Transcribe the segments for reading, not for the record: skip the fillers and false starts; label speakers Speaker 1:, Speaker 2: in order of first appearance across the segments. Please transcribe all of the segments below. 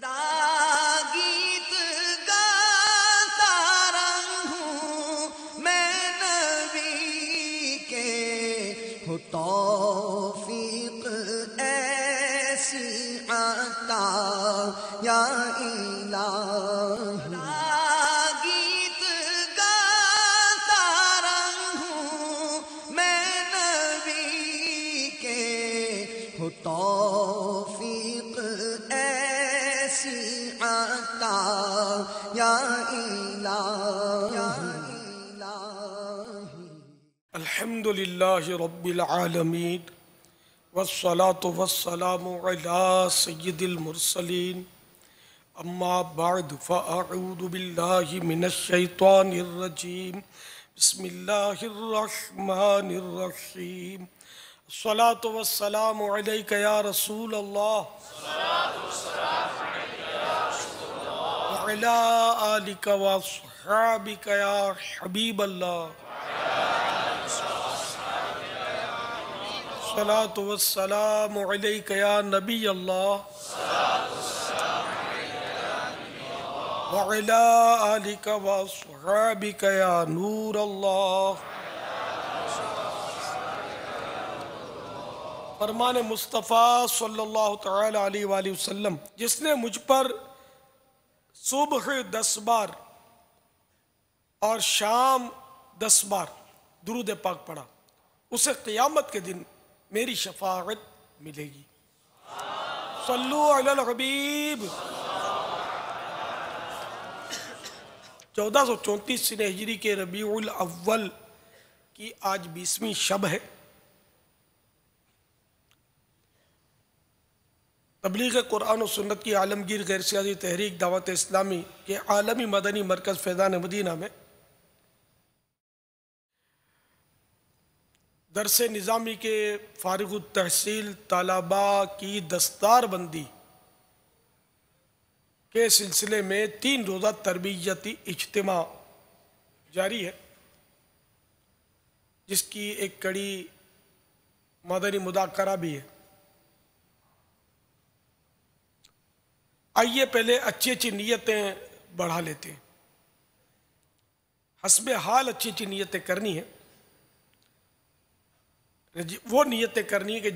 Speaker 1: گیت گاتا رہوں میں نبی کے، ہو توفیق ایسی عطا یا الہی۔ گیت گاتا رہوں میں نبی کے، ہو توفیق ایسی عطا یا الہی۔
Speaker 2: الحمد للہ رب العالمین، والصلاة والسلام علی سید المرسلین، اما بعد فاعوذ باللہ من الشیطان الرجیم، بسم اللہ الرحمن الرحیم۔ الصلاة والسلام علیک یا رسول اللہ، وعلی آلک واصحابک یا حبیب اللہ، الصلاة والسلام علیک یا نبی اللہ، وعلی آلک واصحابک یا نور اللہ۔ فرمان مصطفیٰ صلی اللہ تعالی علیہ وآلہ وسلم، جس نے مجھ پر صبح 10 بار اور شام 10 بار درود پاک پڑھا، اسے قیامت کے دن میری شفاعت ملے گی۔ صلو علی الحبیب۔ 1434 ہجری کے ربیع الاول کی آج 20ویں شب ہے۔ تبلیغ قرآن و سنت کی عالمگیر غیر سیاسی تحریک دعوت اسلامی کے عالمی مدنی مرکز فیضان مدینہ میں درس نظامی کے فارغ التحصیل طلباء کی دستار بندی کے سلسلے میں 3 روزہ تربیتی اجتماع جاری ہے، جس کی ایک کڑی مدنی مذاکرہ بھی ہے۔ آئیے پہلے اچھی نیتیں بڑھا لیتے ہیں۔ حسب حال اچھی نیتیں کرنی ہیں، وہ نیتیں کرنی ہے کہ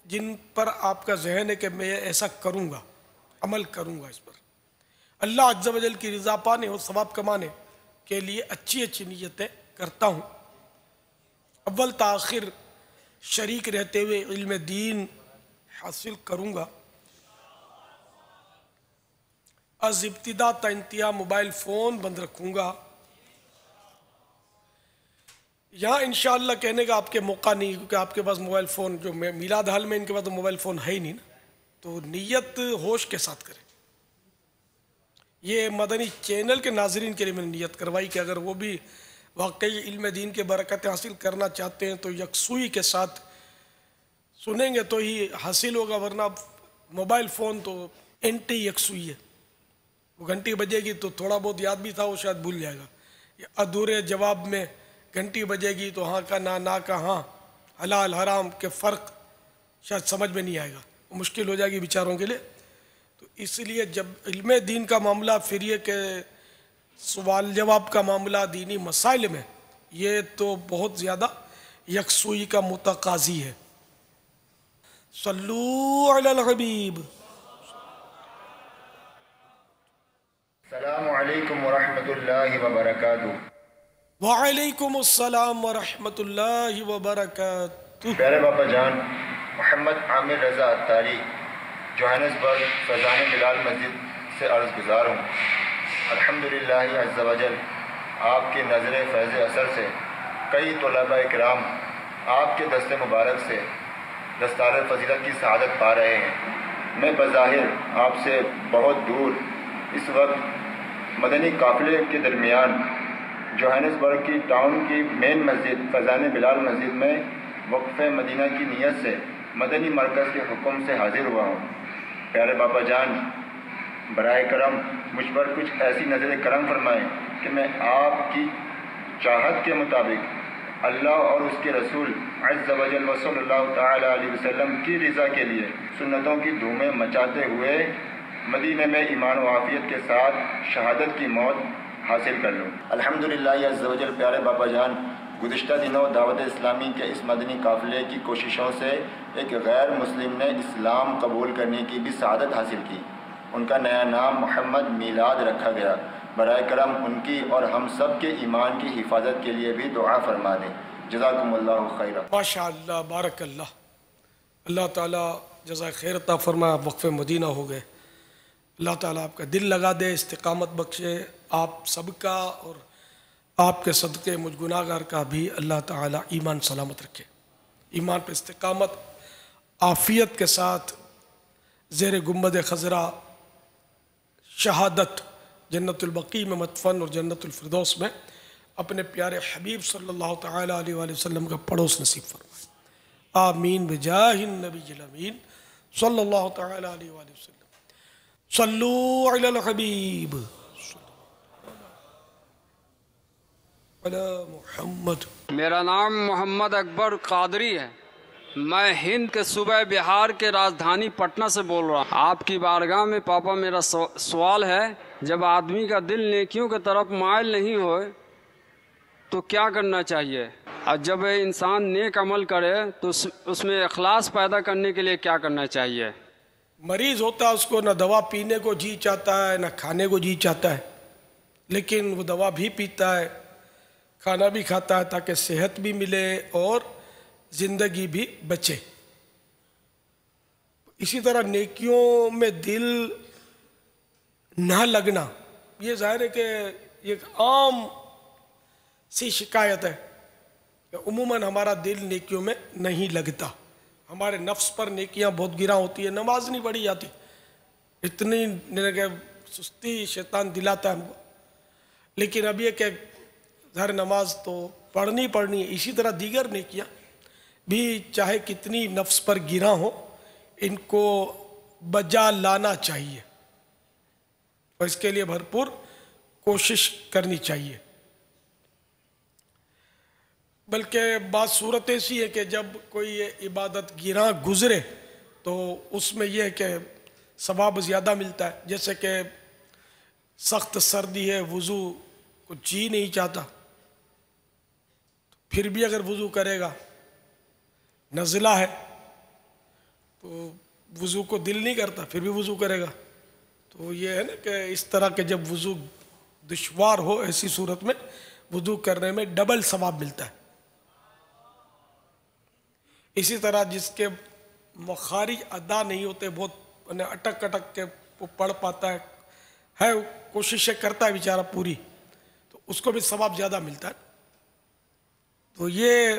Speaker 2: جن پر آپ کا ذہن ہے کہ میں ایسا کروں گا، عمل کروں گا اس پر، اللہ عز و جل کی رضا پانے اور ثواب کمانے کے لیے اچھی نیتیں کرتا ہوں۔ اول تاخیر شریک رہتے ہوئے علم دین حاصل کروں گا۔ از ابتدا تا انتہا موبائل فون بند رکھوں گا۔ یہاں انشاءاللہ کہنے کا آپ کے موقع نہیں، کیونکہ آپ کے پاس موبائل فون، جو میلاد حال میں ان کے پاس تو موبائل فون ہے ہی نہیں نا، تو نیت ہوش کے ساتھ کریں۔ یہ مدنی چینل کے ناظرین کے لیے میں نے نیت کروائی کہ اگر وہ بھی واقعی علم دین کے برکتیں حاصل کرنا چاہتے ہیں تو یکسوئی کے ساتھ سنیں گے تو ہی حاصل ہوگا، ورنہ موبائل فون تو اینٹی یکسوئی ہے۔ وہ گھنٹی بجے گی تو تھوڑا بہت یاد بھی تھا وہ شاید بھول جائے گا، ادھورے جواب میں گھنٹی بجے گی تو ہاں کا نہ کا ہاں، حلال حرام کے فرق شاید سمجھ میں نہیں آئے گا، وہ مشکل ہو جائے گی بیچاروں کے لیے۔ تو اس لیے جب علم دین کا معاملہ، پھر یہ کہ سوال جواب کا معاملہ دینی مسائل میں، یہ تو بہت زیادہ یکسوئی کا متقاضی ہے۔ صلو علی الحبیب۔
Speaker 3: السلام علیکم ورحمۃ اللہ وبرکاتہ۔
Speaker 2: وعلیکم السلام ورحمۃ اللہ وبرکاتہ۔
Speaker 3: پیارے باپا جان محمد عامر رضا عطاری، جوہانسبرگ فیضان بلال مسجد سے عرض گزار ہوں۔ الحمدللہ عز و جل آپ کے نظر فیض اثر سے کئی طلباء کرام آپ کے دست مبارک سے دستار فضیلت کی سعادت پا رہے ہیں۔ میں بظاہر آپ سے بہت دور اس وقت مدنی قافلے کے درمیان جوہانسبرگ کی ٹاؤن کی مین مسجد فیضان بلال مسجد میں وقف مدینہ کی نیت سے مدنی مرکز کے حکم سے حاضر ہوا ہوں۔ پیارے باپا جان برائے کرم مجھ پر کچھ ایسی نظر کرم فرمائیں کہ میں آپ کی چاہت کے مطابق اللہ اور اس کے رسول عز و جل صلی اللہ تعالی علیہ وسلم کی رضا کے لیے سنتوں کی دھومیں مچاتے ہوئے مدینے میں ایمان و عافیت کے ساتھ شہادت کی موت حاصل کر لوں۔ الحمدللہ عز و جل پیارے بابا جان گزشتہ دنوں دعوت اسلامی کے اس مدنی قافلے کی کوششوں سے ایک غیر مسلم نے اسلام قبول کرنے کی بھی سعادت حاصل کی۔ ان کا نیا نام محمد میلاد رکھا گیا۔ برائے کرم ان کی اور ہم سب کے ایمان کی حفاظت کے لیے بھی دعا فرما دیں۔ جزاکم اللہ خیرہ۔
Speaker 2: ماشاء اللہ، بارک اللہ، اللہ تعالیٰ جزائے خیر عطا فرمائے۔ وقف مدینہ ہو گئے، اللہ تعالیٰ آپ کا دل لگا دے، استقامت بخشے آپ سب کا، اور آپ کے صدقے مجھ گناہگار کا بھی اللہ تعالیٰ ایمان سلامت رکھے، ایمان پہ استقامت عافیت کے ساتھ زیر گنبد خضرا شہادت جنت البقیع میں مدفن اور جنت الفردوس میں اپنے پیارے حبیب صلی اللہ تعالیٰ علیہ وآلہ وسلم کا پڑوس نصیب فرمائے، آمین بجاہ النبی الامین صلی اللہ تعالیٰ علیہ وآلہ وسلم۔ صلو علی الحبیب علی محمد۔
Speaker 4: میرا نام محمد اکبر قادری ہے، میں ہند کے صوبہ بہار کے راجدھانی پٹنہ سے بول رہا ہوں۔ آپ کی بارگاہ میں پاپا میرا سوال ہے، جب آدمی کا دل نیکیوں کی طرف مائل نہیں ہوئے تو کیا کرنا چاہیے؟ اور جب انسان نیک عمل کرے تو اس میں اخلاص پیدا کرنے کے لیے کیا کرنا چاہیے؟
Speaker 2: مریض ہوتا ہے، اس کو نہ دوا پینے کو جی چاہتا ہے نہ کھانے کو جی چاہتا ہے، لیکن وہ دوا بھی پیتا ہے، کھانا بھی کھاتا ہے تاکہ صحت بھی ملے اور زندگی بھی بچے۔ اسی طرح نیکیوں میں دل نہ لگنا، یہ ظاہر ہے کہ یہ ایک عام سی شکایت ہے کہ عموماً ہمارا دل نیکیوں میں نہیں لگتا، ہمارے نفس پر نیکیاں بہت گراں ہوتی ہے، نماز نہیں پڑھی جاتی، اتنی سستی شیطان دلاتا ہے ہم کو۔ لیکن اب یہ کہ ہر نماز تو پڑھنی ہے، اسی طرح دیگر نیکیاں بھی چاہے کتنی نفس پر گراں ہو، ان کو بجا لانا چاہیے اور اس کے لیے بھرپور کوشش کرنی چاہیے۔ بلکہ بعض صورت ایسی ہے کہ جب کوئی عبادت گراں گزرے تو اس میں یہ ہے کہ ثواب زیادہ ملتا ہے، جیسے کہ سخت سردی ہے، وضو کو جی نہیں چاہتا، پھر بھی اگر وضو کرے گا، نزلہ ہے تو وضو کو دل نہیں کرتا پھر بھی وضو کرے گا، تو یہ ہے نا کہ اس طرح کے جب وضو دشوار ہو ایسی صورت میں وضو کرنے میں ڈبل ثواب ملتا ہے۔ اسی طرح جس کے مخارج ادا نہیں ہوتے، بہت اٹک اٹک کے پڑھ پاتا ہے کوششیں کرتا ہے بیچارہ پوری، تو اس کو بھی ثواب زیادہ ملتا ہے۔ تو یہ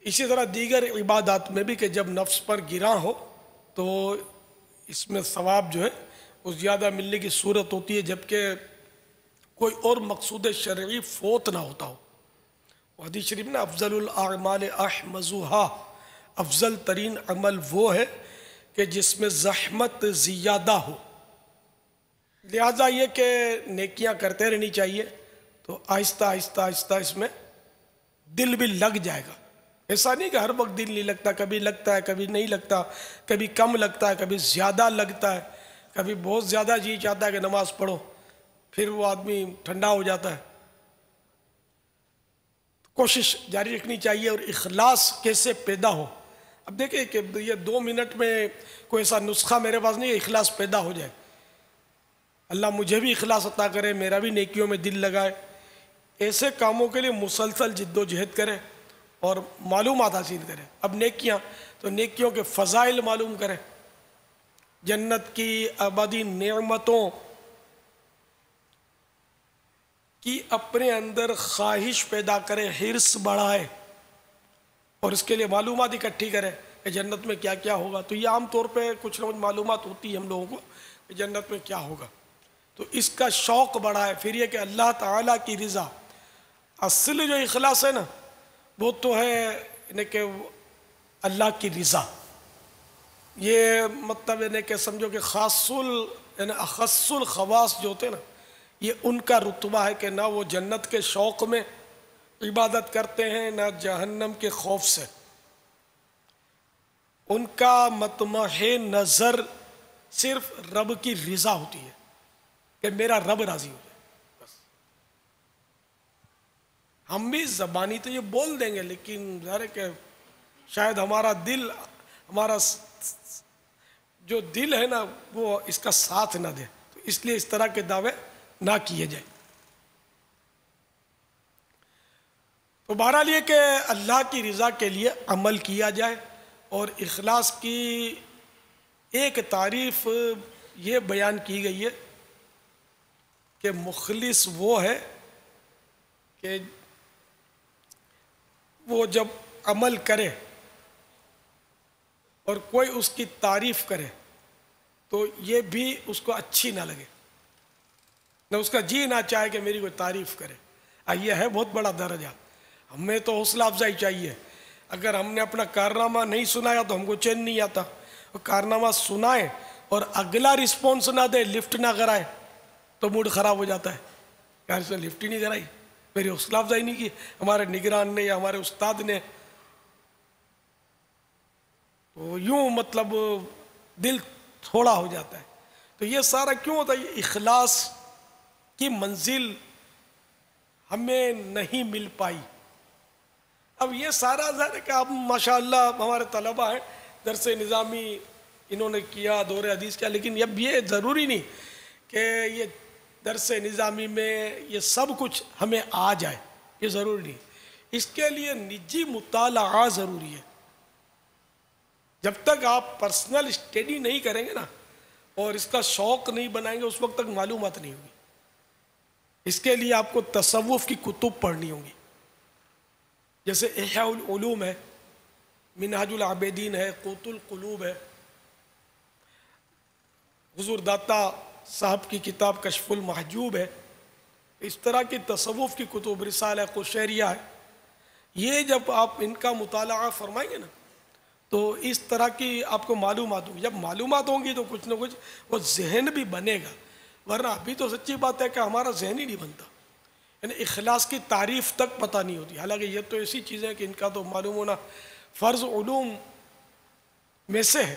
Speaker 2: اسی طرح دیگر عبادات میں بھی کہ جب نفس پر گراں ہو تو اس میں ثواب جو ہے وہ زیادہ ملنے کی صورت ہوتی ہے، جبکہ کوئی اور مقصود شرعی فوت نہ ہوتا ہو۔ حدیث شریف میں افضل الاعمال احمزھا، افضل ترین عمل وہ ہے کہ جس میں زحمت زیادہ ہو، لہذا یہ کہ نیکیاں کرتے رہنی چاہیے، تو آہستہ آہستہ آہستہ اس میں دل بھی لگ جائے گا۔ ایسا نہیں کہ ہر وقت دل نہیں لگتا، کبھی لگتا ہے کبھی نہیں لگتا، کبھی کم لگتا ہے کبھی زیادہ لگتا ہے، کبھی بہت زیادہ جی چاہتا ہے کہ نماز پڑھو، پھر وہ آدمی ٹھنڈا ہو جاتا ہے۔ کوشش جاری رکھنی چاہیے، اور اخلاص کیسے پیدا ہو؟ اب دیکھیں کہ یہ 2 منٹ میں کوئی ایسا نسخہ میرے پاس نہیں ہے اخلاص پیدا ہو جائے۔ اللہ مجھے بھی اخلاص عطا کرے، میرا بھی نیکیوں میں دل لگائے، ایسے کاموں کے لیے مسلسل جد و جہد کرے اور معلومات حاصل کرے۔ اب نیکیاں تو نیکیوں کے فضائل معلوم کرے، جنت کی ابدی نعمتوں کی اپنے اندر خواہش پیدا کرے، حرص بڑھائے، اور اس کے لیے معلومات اکٹھی کرے کہ جنت میں کیا کیا ہوگا۔ تو یہ عام طور پہ کچھ نہ کچھ معلومات ہوتی ہے ہم لوگوں کو کہ جنت میں کیا ہوگا، تو اس کا شوق بڑھائے۔ پھر یہ کہ اللہ تعالیٰ کی رضا، اصل جو اخلاص ہے نا وہ تو ہے یعنی کہ اللہ کی رضا، یہ مطلب یعنی کہ سمجھو کہ یعنی اخص الخواص جو ہوتے ہیں نا، یہ ان کا رتبہ ہے کہ نہ وہ جنت کے شوق میں عبادت کرتے ہیں نہ جہنم کے خوف سے، ان کا مطمع نظر صرف رب کی رضا ہوتی ہے کہ میرا رب راضی ہو جائے. بس ہم بھی زبانی تو یہ بول دیں گے، لیکن ظاہر ہے کہ شاید ہمارا دل، ہمارا جو دل ہے نا وہ اس کا ساتھ نہ دے، تو اس لیے اس طرح کے دعوے نہ کیے جائیں. تو بہرحال یہ کہ اللہ کی رضا کے لیے عمل کیا جائے. اور اخلاص کی ایک تعریف یہ بیان کی گئی ہے کہ مخلص وہ ہے کہ وہ جب عمل کرے اور کوئی اس کی تعریف کرے تو یہ بھی اس کو اچھی نہ لگے، نہ اس کا جی نہ چاہے کہ میری کوئی تعریف کرے. یہ ہے بہت بڑا درجہ. ہمیں تو حوصلہ افزائی چاہیے. اگر ہم نے اپنا کارنامہ نہیں سنایا تو ہم کو چین نہیں آتا. کارنامہ سنائے اور اگلا رسپونس نہ دے، لفٹ نہ کرائے تو موڈ خراب ہو جاتا ہے. یار اس نے لفٹ ہی نہیں کرائی، میری حوصلہ افزائی نہیں کی ہمارے نگران نے یا ہمارے استاد نے، تو یوں مطلب دل تھوڑا ہو جاتا ہے. تو یہ سارا کیوں ہوتا ہے؟ یہ اخلاص کی منزل ہمیں نہیں مل پائی. اب یہ سارا ظاہر ہے کہ اب ماشاءاللہ ہمارے طلبہ ہیں، درس نظامی انہوں نے کیا، دور حدیث کیا، لیکن اب یہ ضروری نہیں کہ یہ درس نظامی میں یہ سب کچھ ہمیں آ جائے، یہ ضروری نہیں. اس کے لیے نجی مطالعہ ضروری ہے. جب تک آپ پرسنل اسٹڈی نہیں کریں گے نا اور اس کا شوق نہیں بنائیں گے، اس وقت تک معلومات نہیں ہوگی. اس کے لیے آپ کو تصوف کی کتب پڑھنی ہوں گی، جیسے احیاء العلوم ہے، منہاج العابدین ہے، قوت القلوب ہے، حضور داتا صاحب کی کتاب کشف المحجوب ہے. اس طرح کی تصوف کی کتب، رسالہ قشیریہ ہے. یہ جب آپ ان کا مطالعہ فرمائیں گے نا تو اس طرح کی آپ کو معلومات ہوں گی. جب معلومات ہوں گی تو کچھ نہ کچھ وہ ذہن بھی بنے گا. ورنہ ابھی تو سچی بات ہے کہ ہمارا ذہن ہی نہیں بنتا، یعنی اخلاص کی تعریف تک پتہ نہیں ہوتی. حالانکہ یہ تو ایسی چیزیں ہیں کہ ان کا تو معلوم ہونا فرض علوم میں سے ہے.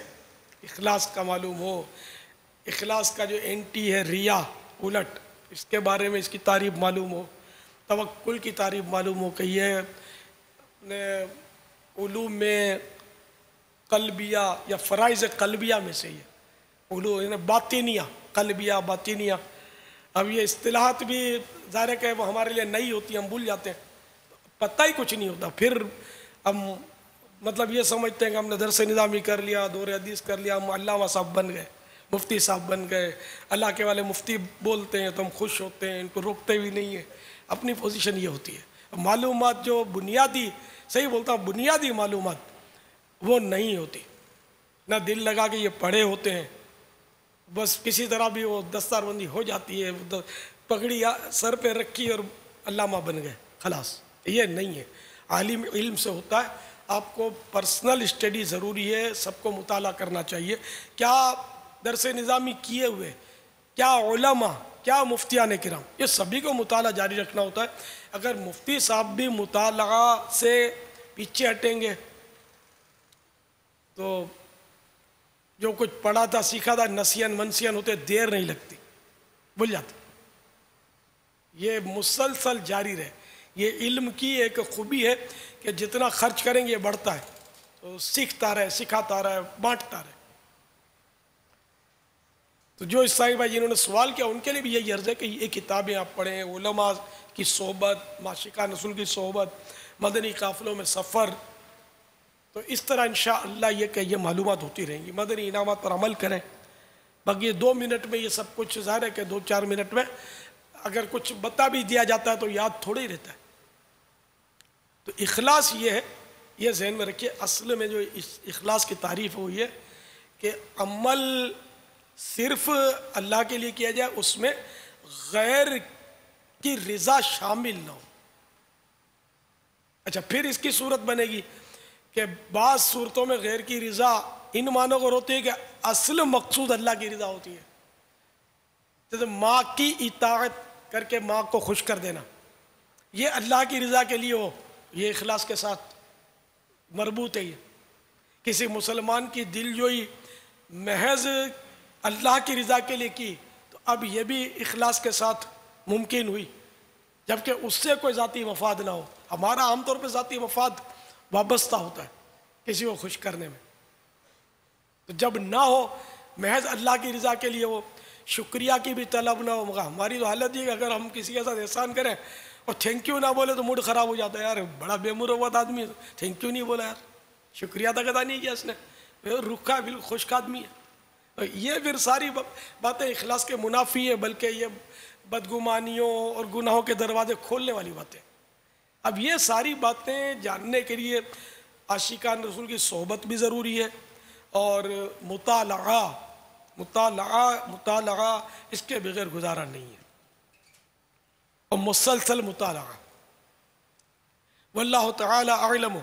Speaker 2: اخلاص کا معلوم ہو، اخلاص کا جو اینٹی ہے ریا، الٹ، اس کے بارے میں اس کی تعریف معلوم ہو، توکل کی تعریف معلوم ہو کہ یہ علوم میں قلبیہ یا فرائض قلبیہ میں سے یہ علوم یعنی باطنیہ، قلبیہ باطنیہ. اب یہ اصطلاحات بھی ظاہر ہے کہ وہ ہمارے لیے نئی ہوتی ہیں، ہم بھول جاتے ہیں، پتہ ہی کچھ نہیں ہوتا. پھر ہم مطلب یہ سمجھتے ہیں کہ ہم نے درس نظامی کر لیا، دور حدیث کر لیا، ہم علامہ صاحب بن گئے، مفتی صاحب بن گئے. اللہ کے والے مفتی بولتے ہیں تو ہم خوش ہوتے ہیں، ان کو روکتے بھی نہیں ہیں. اپنی پوزیشن یہ ہوتی ہے. معلومات جو بنیادی، صحیح بولتا ہوں، بنیادی معلومات وہ نہیں ہوتی. نہ دل لگا کے یہ پڑھے ہوتے ہیں، بس کسی طرح بھی وہ دستار بندی ہو جاتی ہے، پگڑی سر پہ رکھی اور علامہ بن گئے، خلاص. یہ نہیں ہے. عالم علم سے ہوتا ہے. آپ کو پرسنل اسٹڈی ضروری ہے، سب کو مطالعہ کرنا چاہیے. کیا درس نظامی کیے ہوئے، کیا علماء، کیا مفتیان کرام، یہ سبھی کو مطالعہ جاری رکھنا ہوتا ہے. اگر مفتی صاحب بھی مطالعہ سے پیچھے ہٹیں گے تو جو کچھ پڑھا تھا سیکھا تھا نسین منسین ہوتے دیر نہیں لگتی، بھول جاتے. یہ مسلسل جاری رہے. یہ علم کی ایک خوبی ہے کہ جتنا خرچ کریں گے یہ بڑھتا ہے، تو سیکھتا رہے، سکھاتا رہے، بانٹتا رہے. تو جو عیسائی بھائی جنہوں نے سوال کیا ان کے لیے بھی یہی عرض ہے کہ یہ کتابیں آپ پڑھیں، علماء کی صحبت، معاشقان رسول کی صحبت، مدنی قافلوں میں سفر. تو اس طرح انشاءاللہ یہ کہ یہ معلومات ہوتی رہیں گی. مدنی انعامات پر عمل کریں. باقی 2 منٹ میں یہ سب کچھ ظاہر ہے کہ 2-4 منٹ میں اگر کچھ بتا بھی دیا جاتا ہے تو یاد تھوڑی رہتا ہے. تو اخلاص یہ ہے، یہ ذہن میں رکھیے. اصل میں جو اخلاص کی تعریف ہے وہ یہ کہ عمل صرف اللہ کے لیے کیا جائے، اس میں غیر کی رضا شامل نہ ہو. اچھا، پھر اس کی صورت بنے گی کہ بعض صورتوں میں غیر کی رضا ان معنوں کو ہوتی ہے کہ اصل مقصود اللہ کی رضا ہوتی ہے. جیسے ماں کی اطاعت کر کے ماں کو خوش کر دینا، یہ اللہ کی رضا کے لیے ہو، یہ اخلاص کے ساتھ مربوط ہے. یہ کسی مسلمان کی دل جوئی محض اللہ کی رضا کے لیے کی تو اب یہ بھی اخلاص کے ساتھ ممکن ہوئی، جبکہ اس سے کوئی ذاتی مفاد نہ ہو۔ ہمارا عام طور پہ ذاتی مفاد وابستہ ہوتا ہے کسی کو خوش کرنے میں، تو جب نہ ہو محض اللہ کی رضا کے لیے، وہ شکریہ کی بھی طلب نہ ہو، مگر ہماری تو حالت یہ کہ اگر ہم کسی کے ساتھ احسان کریں اور تھینک یو نہ بولے تو موڈ خراب ہو جاتا ہے، یار بڑا بے مروت آدمی ہے، تھینک یو نہیں بولا، یار شکریہ تک ادا نہیں کیا اس نے، رکھا بالکل خشک آدمی ہے۔ یہ پھر ساری باتیں اخلاص کے منافی ہے، بلکہ یہ بدگمانیوں اور گناہوں کے دروازے کھولنے والی باتیں۔ اب یہ ساری باتیں جاننے کے لیے عاشقان رسول کی صحبت بھی ضروری ہے، اور مطالعہ اس کے بغیر گزارا نہیں ہے، اور مسلسل مطالعہ۔ واللہ تعالی اعلم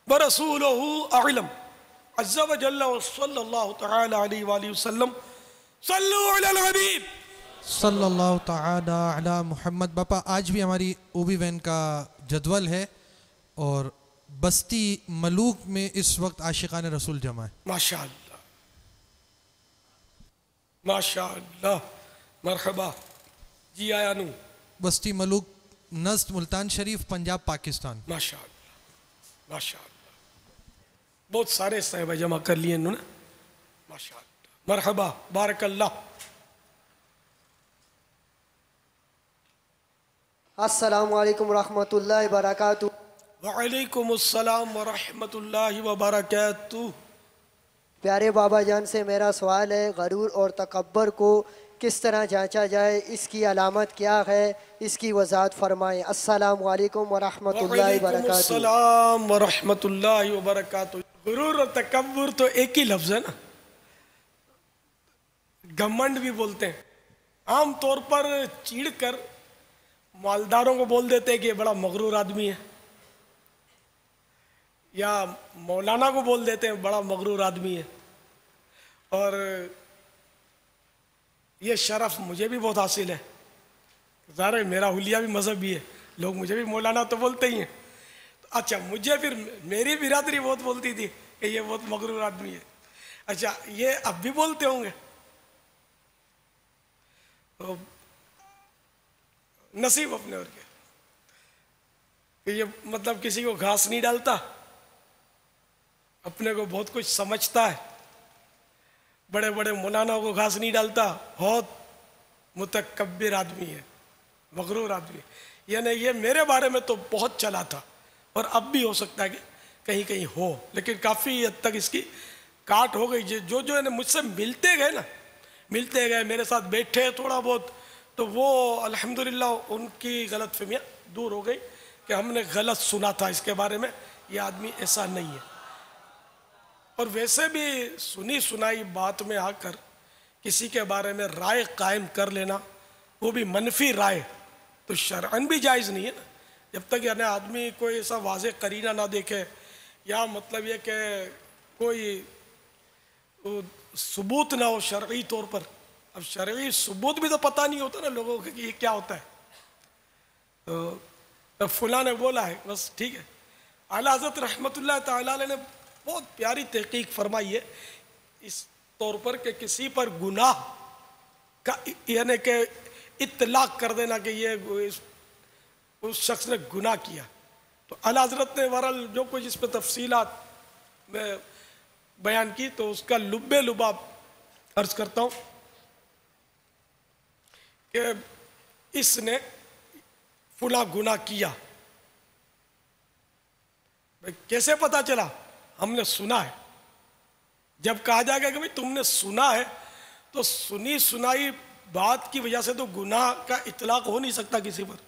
Speaker 2: ورسولہ اعلم عز وجل وصلی اللہ تعالی علیہ وآلہ وسلم۔ صلو علی الحبیب
Speaker 5: صلی اللہ تعالی علی محمد۔ باپا آج بھی ہماری اوبی وین کا جدول ہے، اور بستی ملوک میں اس وقت عاشقان رسول جمع ہے۔
Speaker 2: ماشاءاللہ ماشاءاللہ، مرحبا جی آیا نو،
Speaker 5: بستی ملوک نزد ملتان شریف، پنجاب، پاکستان۔
Speaker 2: ماشاءاللہ ماشاءاللہ، بہت سارے صاحبہ جمع کر لیے انہوں نے، ماشاءاللہ، مرحبا، بارک اللہ۔
Speaker 6: السلام علیکم ورحمۃ اللہ وبرکاتہ۔
Speaker 2: وعلیکم السلام ورحمۃ اللہ وبرکاتہ۔
Speaker 6: پیارے بابا جان سے میرا سوال ہے، غرور اور تکبر کو کس طرح جانچا جائے، اس کی علامت کیا ہے، اس کی وضاحت فرمائیں۔ السلام علیکم ورحمۃ اللہ
Speaker 2: وعلیکم
Speaker 6: وبرکاتہ۔
Speaker 2: السلام ورحمۃ اللہ وبرکاتہ۔ غرور اور تکبر تو ایک ہی لفظ ہے نا، گھمنڈ بھی بولتے ہیں، عام طور پر چیڑ کر مالداروں کو بول دیتے ہیں کہ یہ بڑا مغرور آدمی ہے، یا مولانا کو بول دیتے ہیں بڑا مغرور آدمی ہے، اور یہ شرف مجھے بھی بہت حاصل ہے، ظاہر ہے میرا حلیہ بھی مذہبی ہے، لوگ مجھے بھی مولانا تو بولتے ہی ہیں، اچھا مجھے پھر میری برادری بہت بولتی تھی کہ یہ بہت مغرور آدمی ہے، اچھا یہ اب بھی بولتے ہوں گے، تو نصیب اپنے اور کیا کہ یہ مطلب کسی کو گھاس نہیں ڈالتا، اپنے کو بہت کچھ سمجھتا ہے، بڑے بڑے مولاناؤں کو گھاس نہیں ڈالتا، بہت متکبر آدمی ہے، مغرور آدمی ہے۔ یعنی یہ میرے بارے میں تو بہت چلا تھا، اور اب بھی ہو سکتا ہے کہ کہیں کہیں ہو، لیکن کافی حد تک اس کی کاٹ ہو گئی۔ جو مجھ سے ملتے گئے میرے ساتھ بیٹھے تھوڑا بہت، تو وہ الحمدللہ ان کی غلط فہمیاں دور ہو گئی کہ ہم نے غلط سنا تھا اس کے بارے میں، یہ آدمی ایسا نہیں ہے۔ اور ویسے بھی سنی سنائی بات میں آ کر کسی کے بارے میں رائے قائم کر لینا، وہ بھی منفی رائے، تو شرعاً بھی جائز نہیں ہے نا، جب تک یعنی آدمی کوئی ایسا واضح قرینہ نہ دیکھے، یا مطلب یہ کہ کوئی ثبوت نہ ہو شرعی طور پر۔ اب شرعی ثبوت بھی تو پتہ نہیں ہوتا نا لوگوں کو کہ یہ کیا ہوتا ہے، تو فلاں نے بولا ہے بس ٹھیک ہے۔ اعلیٰ حضرت رحمۃ اللہ تعالیٰ علیہ نے بہت پیاری تحقیق فرمائی ہے اس طور پر کہ کسی پر گناہ کا یعنی کہ اطلاق کر دینا کہ یہ اس شخص نے گناہ کیا، تو اعلیٰ حضرت نے بہرحال جو کچھ اس پہ تفصیلات میں بیان کی، تو اس کا لب لباب عرض کرتا ہوں کہ اس نے فلاں گناہ کیا۔ کیسے پتا چلا؟ ہم نے سنا ہے۔ جب کہا جائے گا کہ بھئی تم نے سنا ہے، تو سنی سنائی بات کی وجہ سے تو گناہ کا اطلاق ہو نہیں سکتا کسی پر۔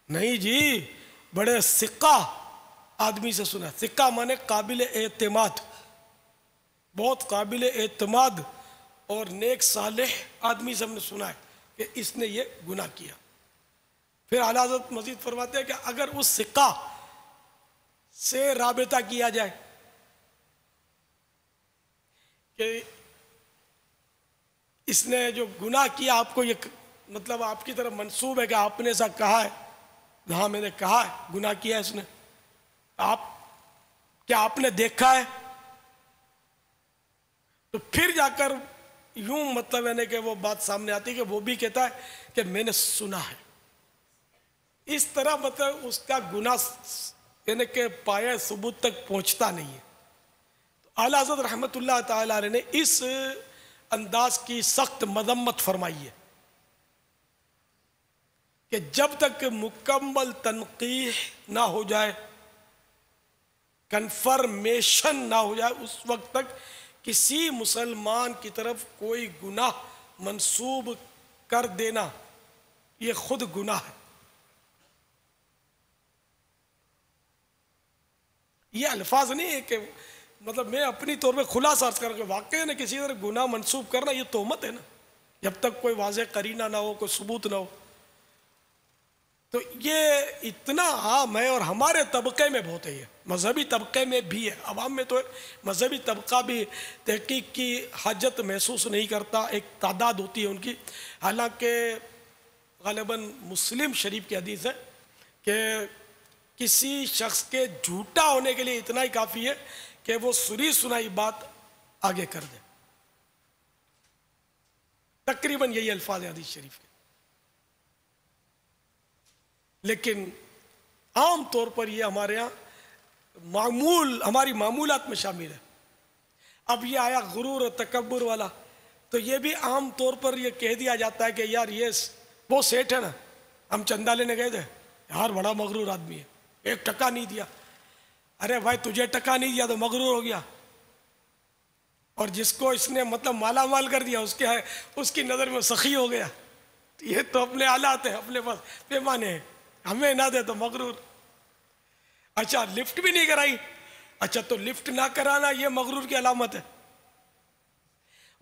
Speaker 2: نہیں جی، بڑے ثقہ آدمی سے سنا، ثقہ مانے قابل اعتماد، بہت قابل اعتماد اور نیک صالح آدمی سے ہم نے سنا ہے کہ اس نے یہ گناہ کیا۔ پھر اعلیٰ حضرت مزید فرماتے ہیں کہ اگر اس ثقہ سے رابطہ کیا جائے کہ اس نے جو گناہ کیا آپ کو یہ مطلب آپ کی طرف منسوب ہے کہ آپ نے ایسا کہا ہے، ہاں میں نے کہا ہے گناہ کیا ہے اس نے، کیا آپ نے دیکھا ہے؟ تو پھر جا کر یوں مطلب یعنی کہ وہ بات سامنے آتی ہے کہ وہ بھی کہتا ہے کہ میں نے سنا ہے، اس طرح مطلب اس کا گناہ یعنی کہ پایہ ثبوت تک پہنچتا نہیں ہے۔ اعلیٰ حضرت رحمۃ اللہ تعالی علیہ نے اس انداز کی سخت مذمت فرمائی ہے کہ جب تک مکمل تنقیح نہ ہو جائے، کنفرمیشن نہ ہو جائے، اس وقت تک کسی مسلمان کی طرف کوئی گناہ منسوب کر دینا یہ خود گناہ ہے۔ یہ الفاظ نہیں ہے کہ مطلب میں اپنی طور پہ خلاصہ عرض کروں کہ واقعی نے کسی طرح گناہ منسوب کرنا یہ تہمت ہے نا، جب تک کوئی واضح قرینہ نہ ہو، کوئی ثبوت نہ ہو۔ تو یہ اتنا عام ہے اور ہمارے طبقے میں بہت ہے، یہ مذہبی طبقے میں بھی ہے، عوام میں تو ہے، مذہبی طبقہ بھی تحقیق کی حاجت محسوس نہیں کرتا، ایک تعداد ہوتی ہے ان کی۔ حالانکہ غالباً مسلم شریف کی حدیث ہے کہ کسی شخص کے جھوٹا ہونے کے لیے اتنا ہی کافی ہے کہ وہ سنی سنائی بات آگے کر دے، تقریباً یہی الفاظ ہیں حدیث شریف کے۔ لیکن عام طور پر یہ ہمارے ہاں ہماری معمولات میں شامل ہے۔ اب یہ آیا غرور اور تکبر والا، تو یہ بھی عام طور پر یہ کہہ دیا جاتا ہے کہ یار یہ وہ سیٹ ہے نا، ہم چندہ لینے گئے تھے، یار بڑا مغرور آدمی ہے، 1 ٹکا نہیں دیا۔ ارے بھائی تجھے ٹکا نہیں دیا تو مغرور ہو گیا، اور جس کو اس نے مطلب مالا مال کر دیا اس کی نظر میں سخی ہو گیا۔ یہ تو اپنے آلات ہیں، اپنے پاس پیمانے ہیں، ہمیں نہ دے تو مغرور۔ اچھا لفٹ بھی نہیں کرائی، اچھا تو لفٹ نہ کرانا یہ مغرور کی علامت ہے۔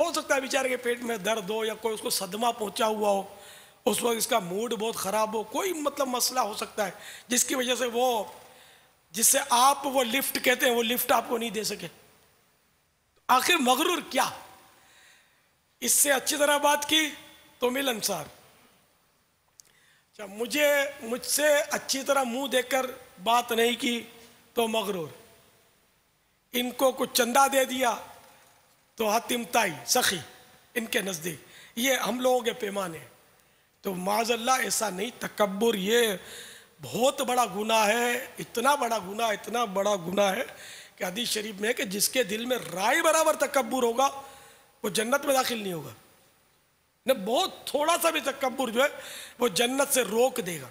Speaker 2: ہو سکتا ہے بیچارے کے پیٹ میں درد ہو یا کوئی اس کو صدمہ پہنچا ہوا ہو، اس وقت اس کا موڈ بہت خراب ہو، کوئی مطلب مسئلہ ہو سکتا ہے جس کی وجہ سے وہ جسے آپ وہ لفٹ کہتے ہیں وہ لفٹ آپ کو نہیں دے سکے۔ آخر مغرور کیا؟ اس سے اچھی طرح بات کی تو ملنسار، مجھ سے اچھی طرح منہ دیکھ کر بات نہیں کی تو مغرور، ان کو کچھ چندہ دے دیا تو حاتم تائی سخی ان کے نزدیک۔ یہ ہم لوگوں کے پیمانے ہیں، تو معاذ اللہ ایسا نہیں۔ تکبر یہ بہت بڑا گناہ ہے، اتنا بڑا گناہ ہے کہ حدیث شریف میں ہے کہ جس کے دل میں رائے برابر تکبر ہوگا وہ جنت میں داخل نہیں ہوگا، نہ بہت تھوڑا سا بھی تکبر جو ہے وہ جنت سے روک دے گا۔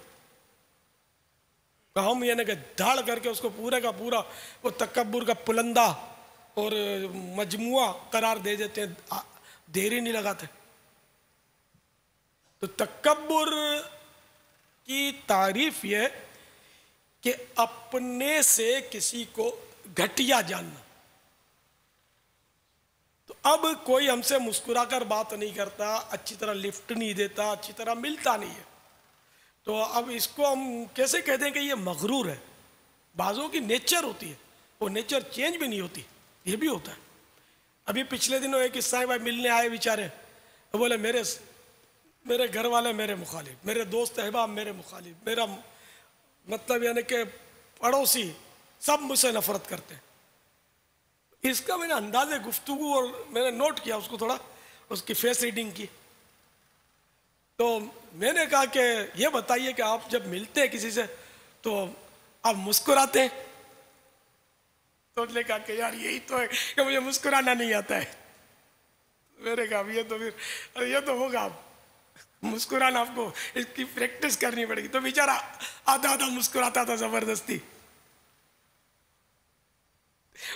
Speaker 2: ہم یعنی کہ دھاڑ کر کے اس کو پورے کا پورا وہ تکبر کا پلندہ اور مجموعہ قرار دے دیتے ہیں، دیر ہی نہیں لگاتے۔ تو تکبر کی تعریف یہ کہ اپنے سے کسی کو گھٹیا جاننا۔ تو اب کوئی ہم سے مسکرا کر بات نہیں کرتا، اچھی طرح لفٹ نہیں دیتا، اچھی طرح ملتا نہیں ہے، تو اب اس کو ہم کیسے کہہ دیں کہ یہ مغرور ہے؟ بعضوں کی نیچر ہوتی ہے، وہ نیچر چینج بھی نہیں ہوتی، یہ بھی ہوتا ہے۔ ابھی پچھلے دنوں ایک عیسائی بھائی ملنے آئے بیچارے، وہ بولے میرے گھر والے میرے مخالف، میرے دوست احباب میرے مخالف، میرا مطلب یعنی کہ پڑوسی سب مجھ سے نفرت کرتے ہیں۔ اس کا میں نے انداز گفتگو اور میں نے نوٹ کیا اس کو، تھوڑا اس کی فیس ریڈنگ کی، تو میں نے کہا کہ یہ بتائیے کہ آپ جب ملتے ہیں کسی سے تو آپ مسکراتے ہیں؟ تو اس نے کہا کہ یار یہی تو ہے کہ مجھے مسکرانا نہیں آتا ہے۔ میں نے کہا یہ تو ہوگا، آپ مسکرانا آپ کو اس کی پریکٹس کرنی پڑے گی۔ تو بیچارہ آدھا مسکراتا تھا زبردستی،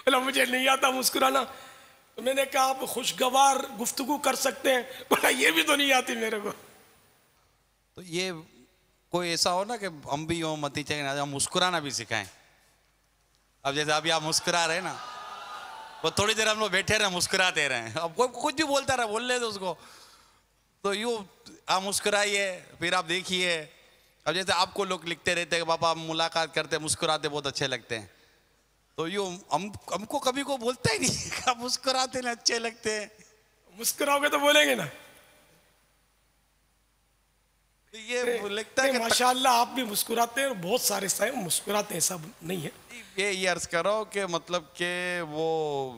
Speaker 2: بولا مجھے نہیں آتا مسکرانا۔ تو میں نے کہا آپ خوشگوار گفتگو کر سکتے ہیں؟ بولا یہ بھی تو نہیں آتی میرے کو۔
Speaker 7: تو یہ کوئی ایسا ہو نا کہ ہم بھی یوں متی چاہیے ہم مسکرانا بھی سکھائیں۔ اب جیسے ابھی آپ مسکرا رہے نا، وہ تھوڑی دیر ہم لوگ بیٹھے رہے مسکراتے رہے، اب کوئی کچھ بھی بولتا رہا بول لے تو اس کو، تو یوں آپ مسکرائیے، پھر آپ دیکھیے۔ اب جیسے آپ کو لوگ لکھتے رہتے کہ پاپا ہم ملاقات کرتے مسکراتے بہت اچھے لگتے ہیں، تو یوں ہم کو کبھی کو بولتا ہی نہیں کہ آپ مسکراتے ہیں اچھے لگتے ہیں۔
Speaker 2: مسکراؤ گے تو بولیں گے نا۔
Speaker 7: یہ لگتا ہے کہ
Speaker 2: ماشاءاللہ آپ بھی مسکراتے ہیں، بہت سارے صاحب مسکراتے ہیں، ایسا نہیں ہے۔
Speaker 7: یہ عرض کرو کہ مطلب کہ وہ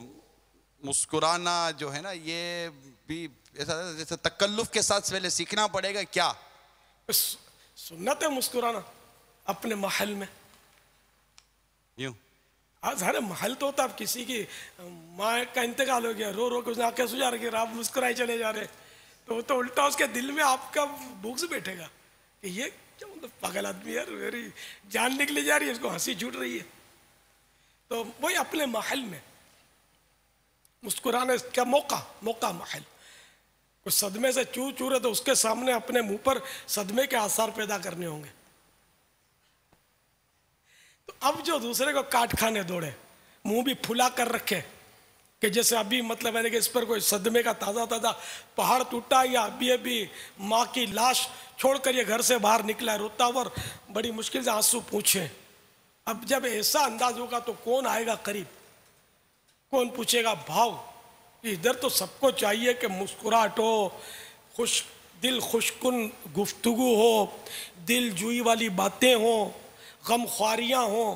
Speaker 7: مسکرانا جو ہے نا یہ بھی ایسا جیسے تکلف کے ساتھ پہلے سیکھنا پڑے گا کیا؟
Speaker 2: سنت ہے مسکرانا اپنے محل میں.
Speaker 7: یوں
Speaker 2: آج ہر محل تو ہوتا. اب کسی کی ماں کا انتقال ہو گیا, رو رو کے اس نے آنکھیں سجا رکھی, آپ مسکرائے چلے جا رہے, تو وہ تو الٹا اس کے دل میں آپ کا بغض بیٹھے گا کہ یہ کیا مطلب پاگل آدمی یار, میری جان نکلی جا رہی ہے, اس کو ہنسی چھوٹ رہی ہے. تو وہی اپنے محل میں مسکرانے کا موقع محل. کچھ صدمے سے چور ہے تو اس کے سامنے اپنے منہ پر صدمے کے آثار پیدا کرنے ہوں گے. تو اب جو دوسرے کو کاٹ کھانے دوڑے, منہ بھی پھلا کر رکھے کہ جیسے ابھی مطلب ہے کہ اس پر کوئی صدمے کا تازہ پہاڑ ٹوٹا, یا ابھی ماں کی لاش چھوڑ کر یہ گھر سے باہر نکلا ہے روتا ہوا, بڑی مشکل سے آنسو پوچھے. اب جب ایسا انداز ہوگا تو کون آئے گا قریب, کون پوچھے گا بھاؤ. ادھر تو سب کو چاہیے کہ مسکراہٹ ہو, دل خوشکن گفتگو ہو, دل جوئی والی باتیں ہوں, غم خواریاں ہوں,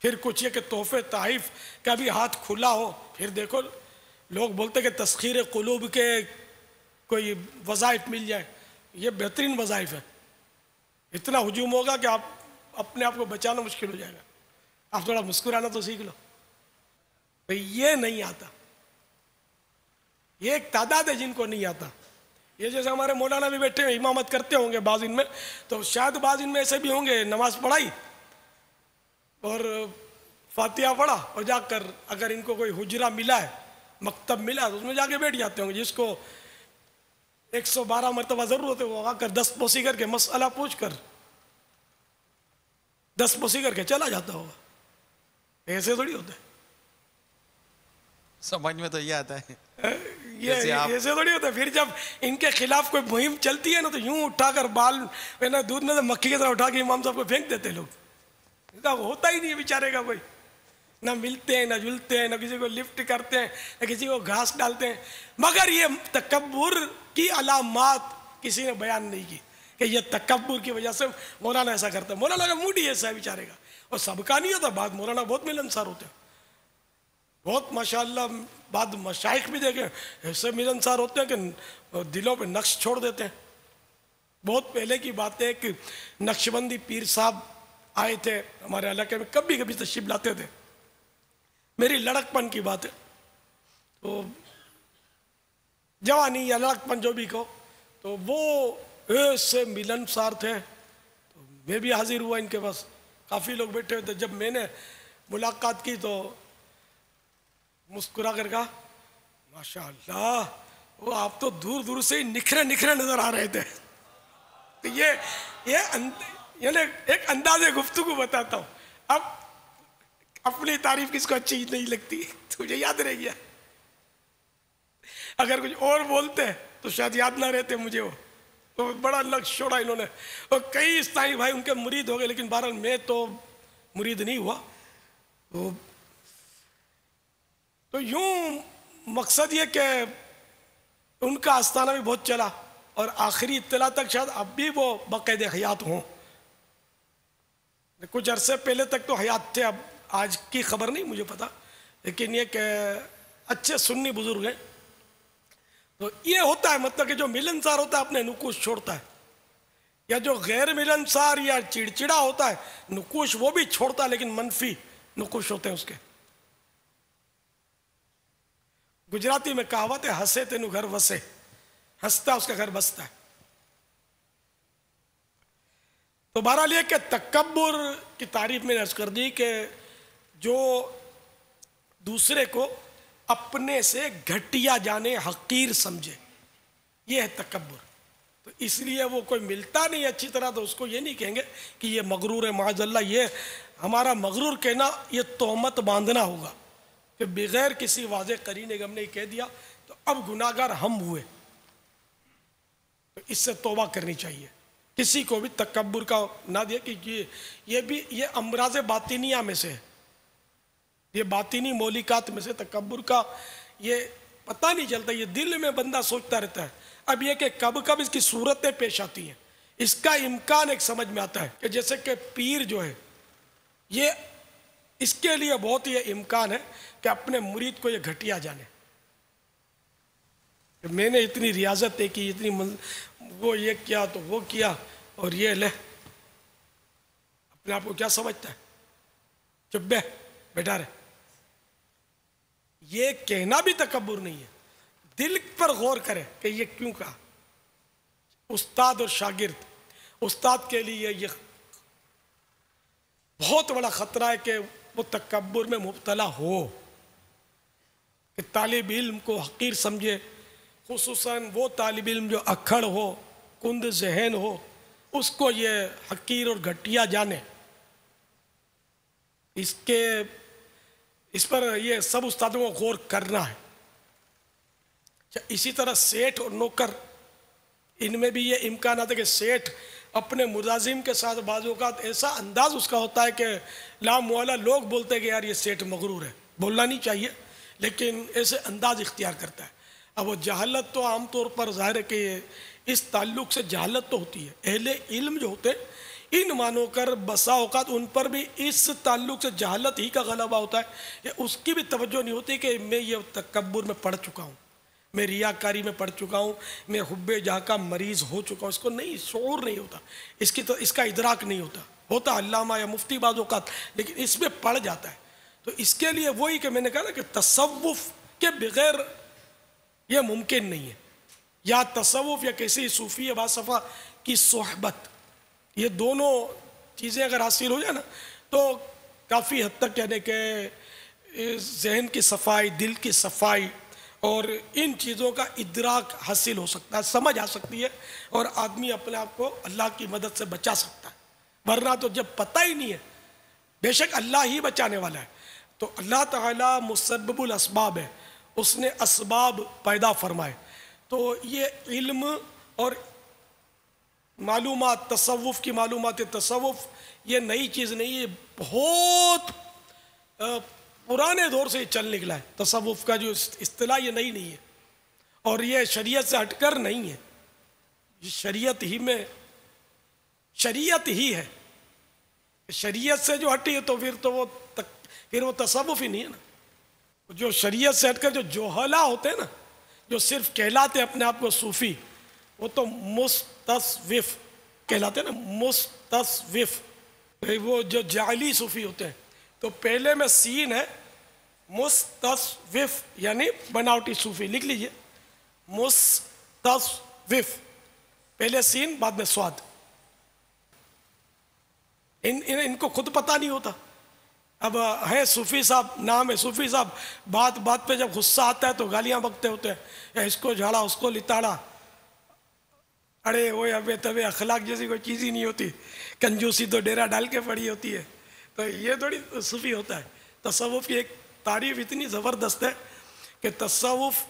Speaker 2: پھر کچھ یہ کہ تحفے تحائف کا بھی ہاتھ کھلا ہو. پھر دیکھو لوگ بولتے کہ تسخیر قلوب کے کوئی وظائف مل جائے, یہ بہترین وظائف ہے. اتنا ہجوم ہوگا کہ آپ اپنے آپ کو بچانا مشکل ہو جائے گا. آپ تھوڑا مسکرانا تو سیکھ لو. یہ نہیں آتا, یہ ایک تعداد ہے جن کو نہیں آتا. یہ جیسے ہمارے مولانا بھی بیٹھے ہیں, امامت کرتے ہوں گے بعض ان میں, تو شاید بعض ان میں ایسے بھی ہوں گے نماز پڑھائی اور فاتحہ پڑھا اور جا کر اگر ان کو کوئی حجرہ ملا ہے, مکتب ملا, تو اس میں جا کے بیٹھ جاتے ہوں گے. جس کو 112 مرتبہ ضرورت ہے وہ آ کر دست پوسی کر کے مسئلہ پوچھ کر دست پوسی کر کے چلا جاتا ہوگا. ایسے تھوڑی ہوتا ہے.
Speaker 7: سمجھ میں تو یہ آتا ہے
Speaker 2: یہ ایسے تھوڑی ہوتا ہے. پھر جب ان کے خلاف کوئی مہم چلتی ہے نا, تو یوں اٹھا کر بال دودھ میں سے مکھی کی طرح اٹھا کے امام صاحب کو پھینک دیتے لوگ. ہوتا ہی نہیں ہے بیچارے کا کوئی, نہ ملتے ہیں, نہ جلتے ہیں, نہ کسی کو لفٹ کرتے ہیں, نہ کسی کو گھاس ڈالتے ہیں. مگر یہ تکبر کی علامات کسی نے بیان نہیں کی کہ یہ تکبر کی وجہ سے مولانا ایسا کرتا ہے. مولانا کا موڈ ہی ایسا ہے بیچارے کا, اور سب کا نہیں ہوتا. بعد مولانا بہت ملنسار ہوتے ہیں, بہت ماشاءاللہ. بعد مشائخ بھی دیکھیں ایسے ملنسار ہوتے ہیں کہ دلوں پہ نقش چھوڑ دیتے ہیں. بہت پہلے کی بات ہے کہ نقشبندی پیر صاحب آئے تھے ہمارے علاقے میں, کبھی کبھی تشریف لاتے تھے. میری لڑکپن کی بات ہے, تو جوانی یا لڑکپن جو بھی کہو, تو وہ ایسے ملنسار تھے. تو میں بھی حاضر ہوا ان کے پاس, کافی لوگ بیٹھے ہوئے تھے. جب میں نے ملاقات کی تو مسکرا کر کہا ماشاءاللہ, وہ آپ تو دور دور سے نکھرے نظر آ رہے تھے. تو یعنی ایک انداز گفتگو بتاتا ہوں. اب اپنی تعریف کس کو اچھی نہیں لگتی, تجھے یاد رہ گیا. اگر کچھ اور بولتے تو شاید یاد نہ رہتے مجھے. وہ تو بڑا لفظ چھوڑا انہوں نے, اور کئی استائی بھائی ان کے مرید ہو گئے, لیکن بہرحال میں تو مرید نہیں ہوا. تو یوں مقصد یہ کہ ان کا آستانہ بھی بہت چلا, اور آخری اطلاع تک شاید اب بھی وہ باقاعدہ حیات ہوں. کچھ عرصے پہلے تک تو حیات تھے, اب آج کی خبر نہیں مجھے پتا, لیکن یہ کہ اچھے سنی بزرگ ہیں. تو یہ ہوتا ہے مطلب کہ جو ملنسار ہوتا ہے اپنے نقوش چھوڑتا ہے, یا جو غیر ملنسار یا چڑچڑا ہوتا ہے نقوش وہ بھی چھوڑتا ہے, لیکن منفی نقوش ہوتے ہیں اس کے. گجراتی میں کہاوت ہے, ہنسے تینو گھر وسے, ہنستا اس کا گھر بستا ہے. تو بہرحال یہ کہ تکبر کی تعریف میں نے عرض کر دی کہ جو دوسرے کو اپنے سے گھٹیا جانے, حقیر سمجھے, یہ ہے تکبر. تو اس لیے وہ کوئی ملتا نہیں اچھی طرح تو اس کو یہ نہیں کہیں گے کہ یہ مغرور ہے. معاذ اللہ, یہ ہمارا مغرور کہنا یہ تہمت باندھنا ہوگا کہ بغیر کسی واضح قرینے کے ہم نے کہہ دیا تو اب گناہگار ہم ہوئے. تو اس سے توبہ کرنی چاہیے. کسی کو بھی تکبر کا نہ دیا کہ یہ بھی یہ امراض باطنیہ میں سے ہے, یہ باطنی مولیکات میں سے تکبر کا. یہ پتہ نہیں چلتا, یہ دل میں بندہ سوچتا رہتا ہے. اب یہ کہ کب کب اس کی صورتیں پیش آتی ہیں, اس کا امکان ایک سمجھ میں آتا ہے کہ جیسے کہ پیر جو ہے یہ اس کے لیے بہت یہ امکان ہے کہ اپنے مرید کو یہ گھٹیا جانے کہ میں نے اتنی ریاضت کی، اتنی وہ یہ کیا تو وہ کیا، اور یہ لے اپنے آپ کو کیا سمجھتا ہے، چپ بیٹھا رہے. یہ کہنا بھی تکبر نہیں ہے، دل پر غور کرے کہ یہ کیوں کہا. استاد اور شاگرد، استاد کے لیے یہ بہت بڑا خطرہ ہے کہ وہ تکبر میں مبتلا ہو، کہ طالب علم کو حقیر سمجھے، خصوصاً وہ طالب علم جو اکھڑ ہو، کند ذہن ہو، اس کو یہ حقیر اور گھٹیا جانے. اس پر یہ سب استادوں کو غور کرنا ہے. اسی طرح سیٹھ اور نوکر، ان میں بھی یہ امکانات ہے کہ سیٹھ اپنے ملازم کے ساتھ بعض اوقات ایسا انداز اس کا ہوتا ہے کہ لامعالا لوگ بولتے ہیں کہ یار یہ سیٹھ مغرور ہے، بولنا نہیں چاہیے، لیکن ایسے انداز اختیار کرتا ہے. اب وہ جہالت تو عام طور پر ظاہر ہے کہ اس تعلق سے جہالت تو ہوتی ہے. اہل علم جو ہوتے ہیں ان مانو کر بسا اوقات ان پر بھی اس تعلق سے جہالت ہی کا غلبہ ہوتا ہے کہ اس کی بھی توجہ نہیں ہوتی کہ میں یہ تکبر میں پڑھ چکا ہوں، میں ریاکاری میں پڑھ چکا ہوں، میں حب جہاں کا مریض ہو چکا ہوں. اس کو نہیں، شعور نہیں ہوتا، اس کا ادراک نہیں ہوتا علامہ یا مفتی بعض اوقات، لیکن اس میں پڑ جاتا ہے. تو اس کے لیے وہی کہ میں نے کہا نا کہ تصوف کے بغیر یہ ممکن نہیں ہے. یا تصوف یا کسی صوفی باصفا کی صحبت، یہ دونوں چیزیں اگر حاصل ہو جائے نا تو کافی حد تک یعنی کہ ذہن کی صفائی، دل کی صفائی اور ان چیزوں کا ادراک حاصل ہو سکتا ہے، سمجھ آ سکتی ہے، اور آدمی اپنے آپ کو اللہ کی مدد سے بچا سکتا ہے. ورنہ تو جب پتہ ہی نہیں ہے، بے شک اللہ ہی بچانے والا ہے، تو اللہ تعالیٰ مسبب الاسباب ہے، اس نے اسباب پیدا فرمائے. تو یہ علم اور معلومات، تصوف کی معلومات، تصوف یہ نئی چیز نہیں ہے، بہت پرانے دور سے یہ چل نکلا ہے. تصوف کا جو اصطلاح یہ نئی نہیں ہے، اور یہ شریعت سے ہٹ کر نہیں ہے، یہ شریعت ہی ہے. شریعت سے جو ہٹی ہے تو پھر وہ تصوف ہی نہیں ہے نا. جو شریعت سے ہٹ کر جو جوہلا ہوتے ہیں نا، جو صرف کہلاتے اپنے آپ کو صوفی، وہ تو مستصوف کہلاتے ہیں نا، مستصوف. وہ جو جعلی صوفی ہوتے ہیں تو پہلے میں سین ہے، مستصوف یعنی بناوٹی صوفی، لکھ لیجئے مستصوف، پہلے سین بعد میں سواد. ان کو خود پتہ نہیں ہوتا. اب ہے صوفی صاحب، نام ہے صوفی صاحب، بات پہ جب غصہ آتا ہے تو گالیاں بکتے ہوتے ہیں، یا اس کو جھاڑا اس کو لتاڑا. ارے وہ ابے تبے اخلاق جیسی کوئی چیز ہی نہیں ہوتی، کنجوسی تو ڈیرا ڈال کے پڑی ہوتی ہے. تو یہ تھوڑی صوفی ہوتا ہے. تصوف کی ایک تعریف اتنی زبردست ہے کہ تصوف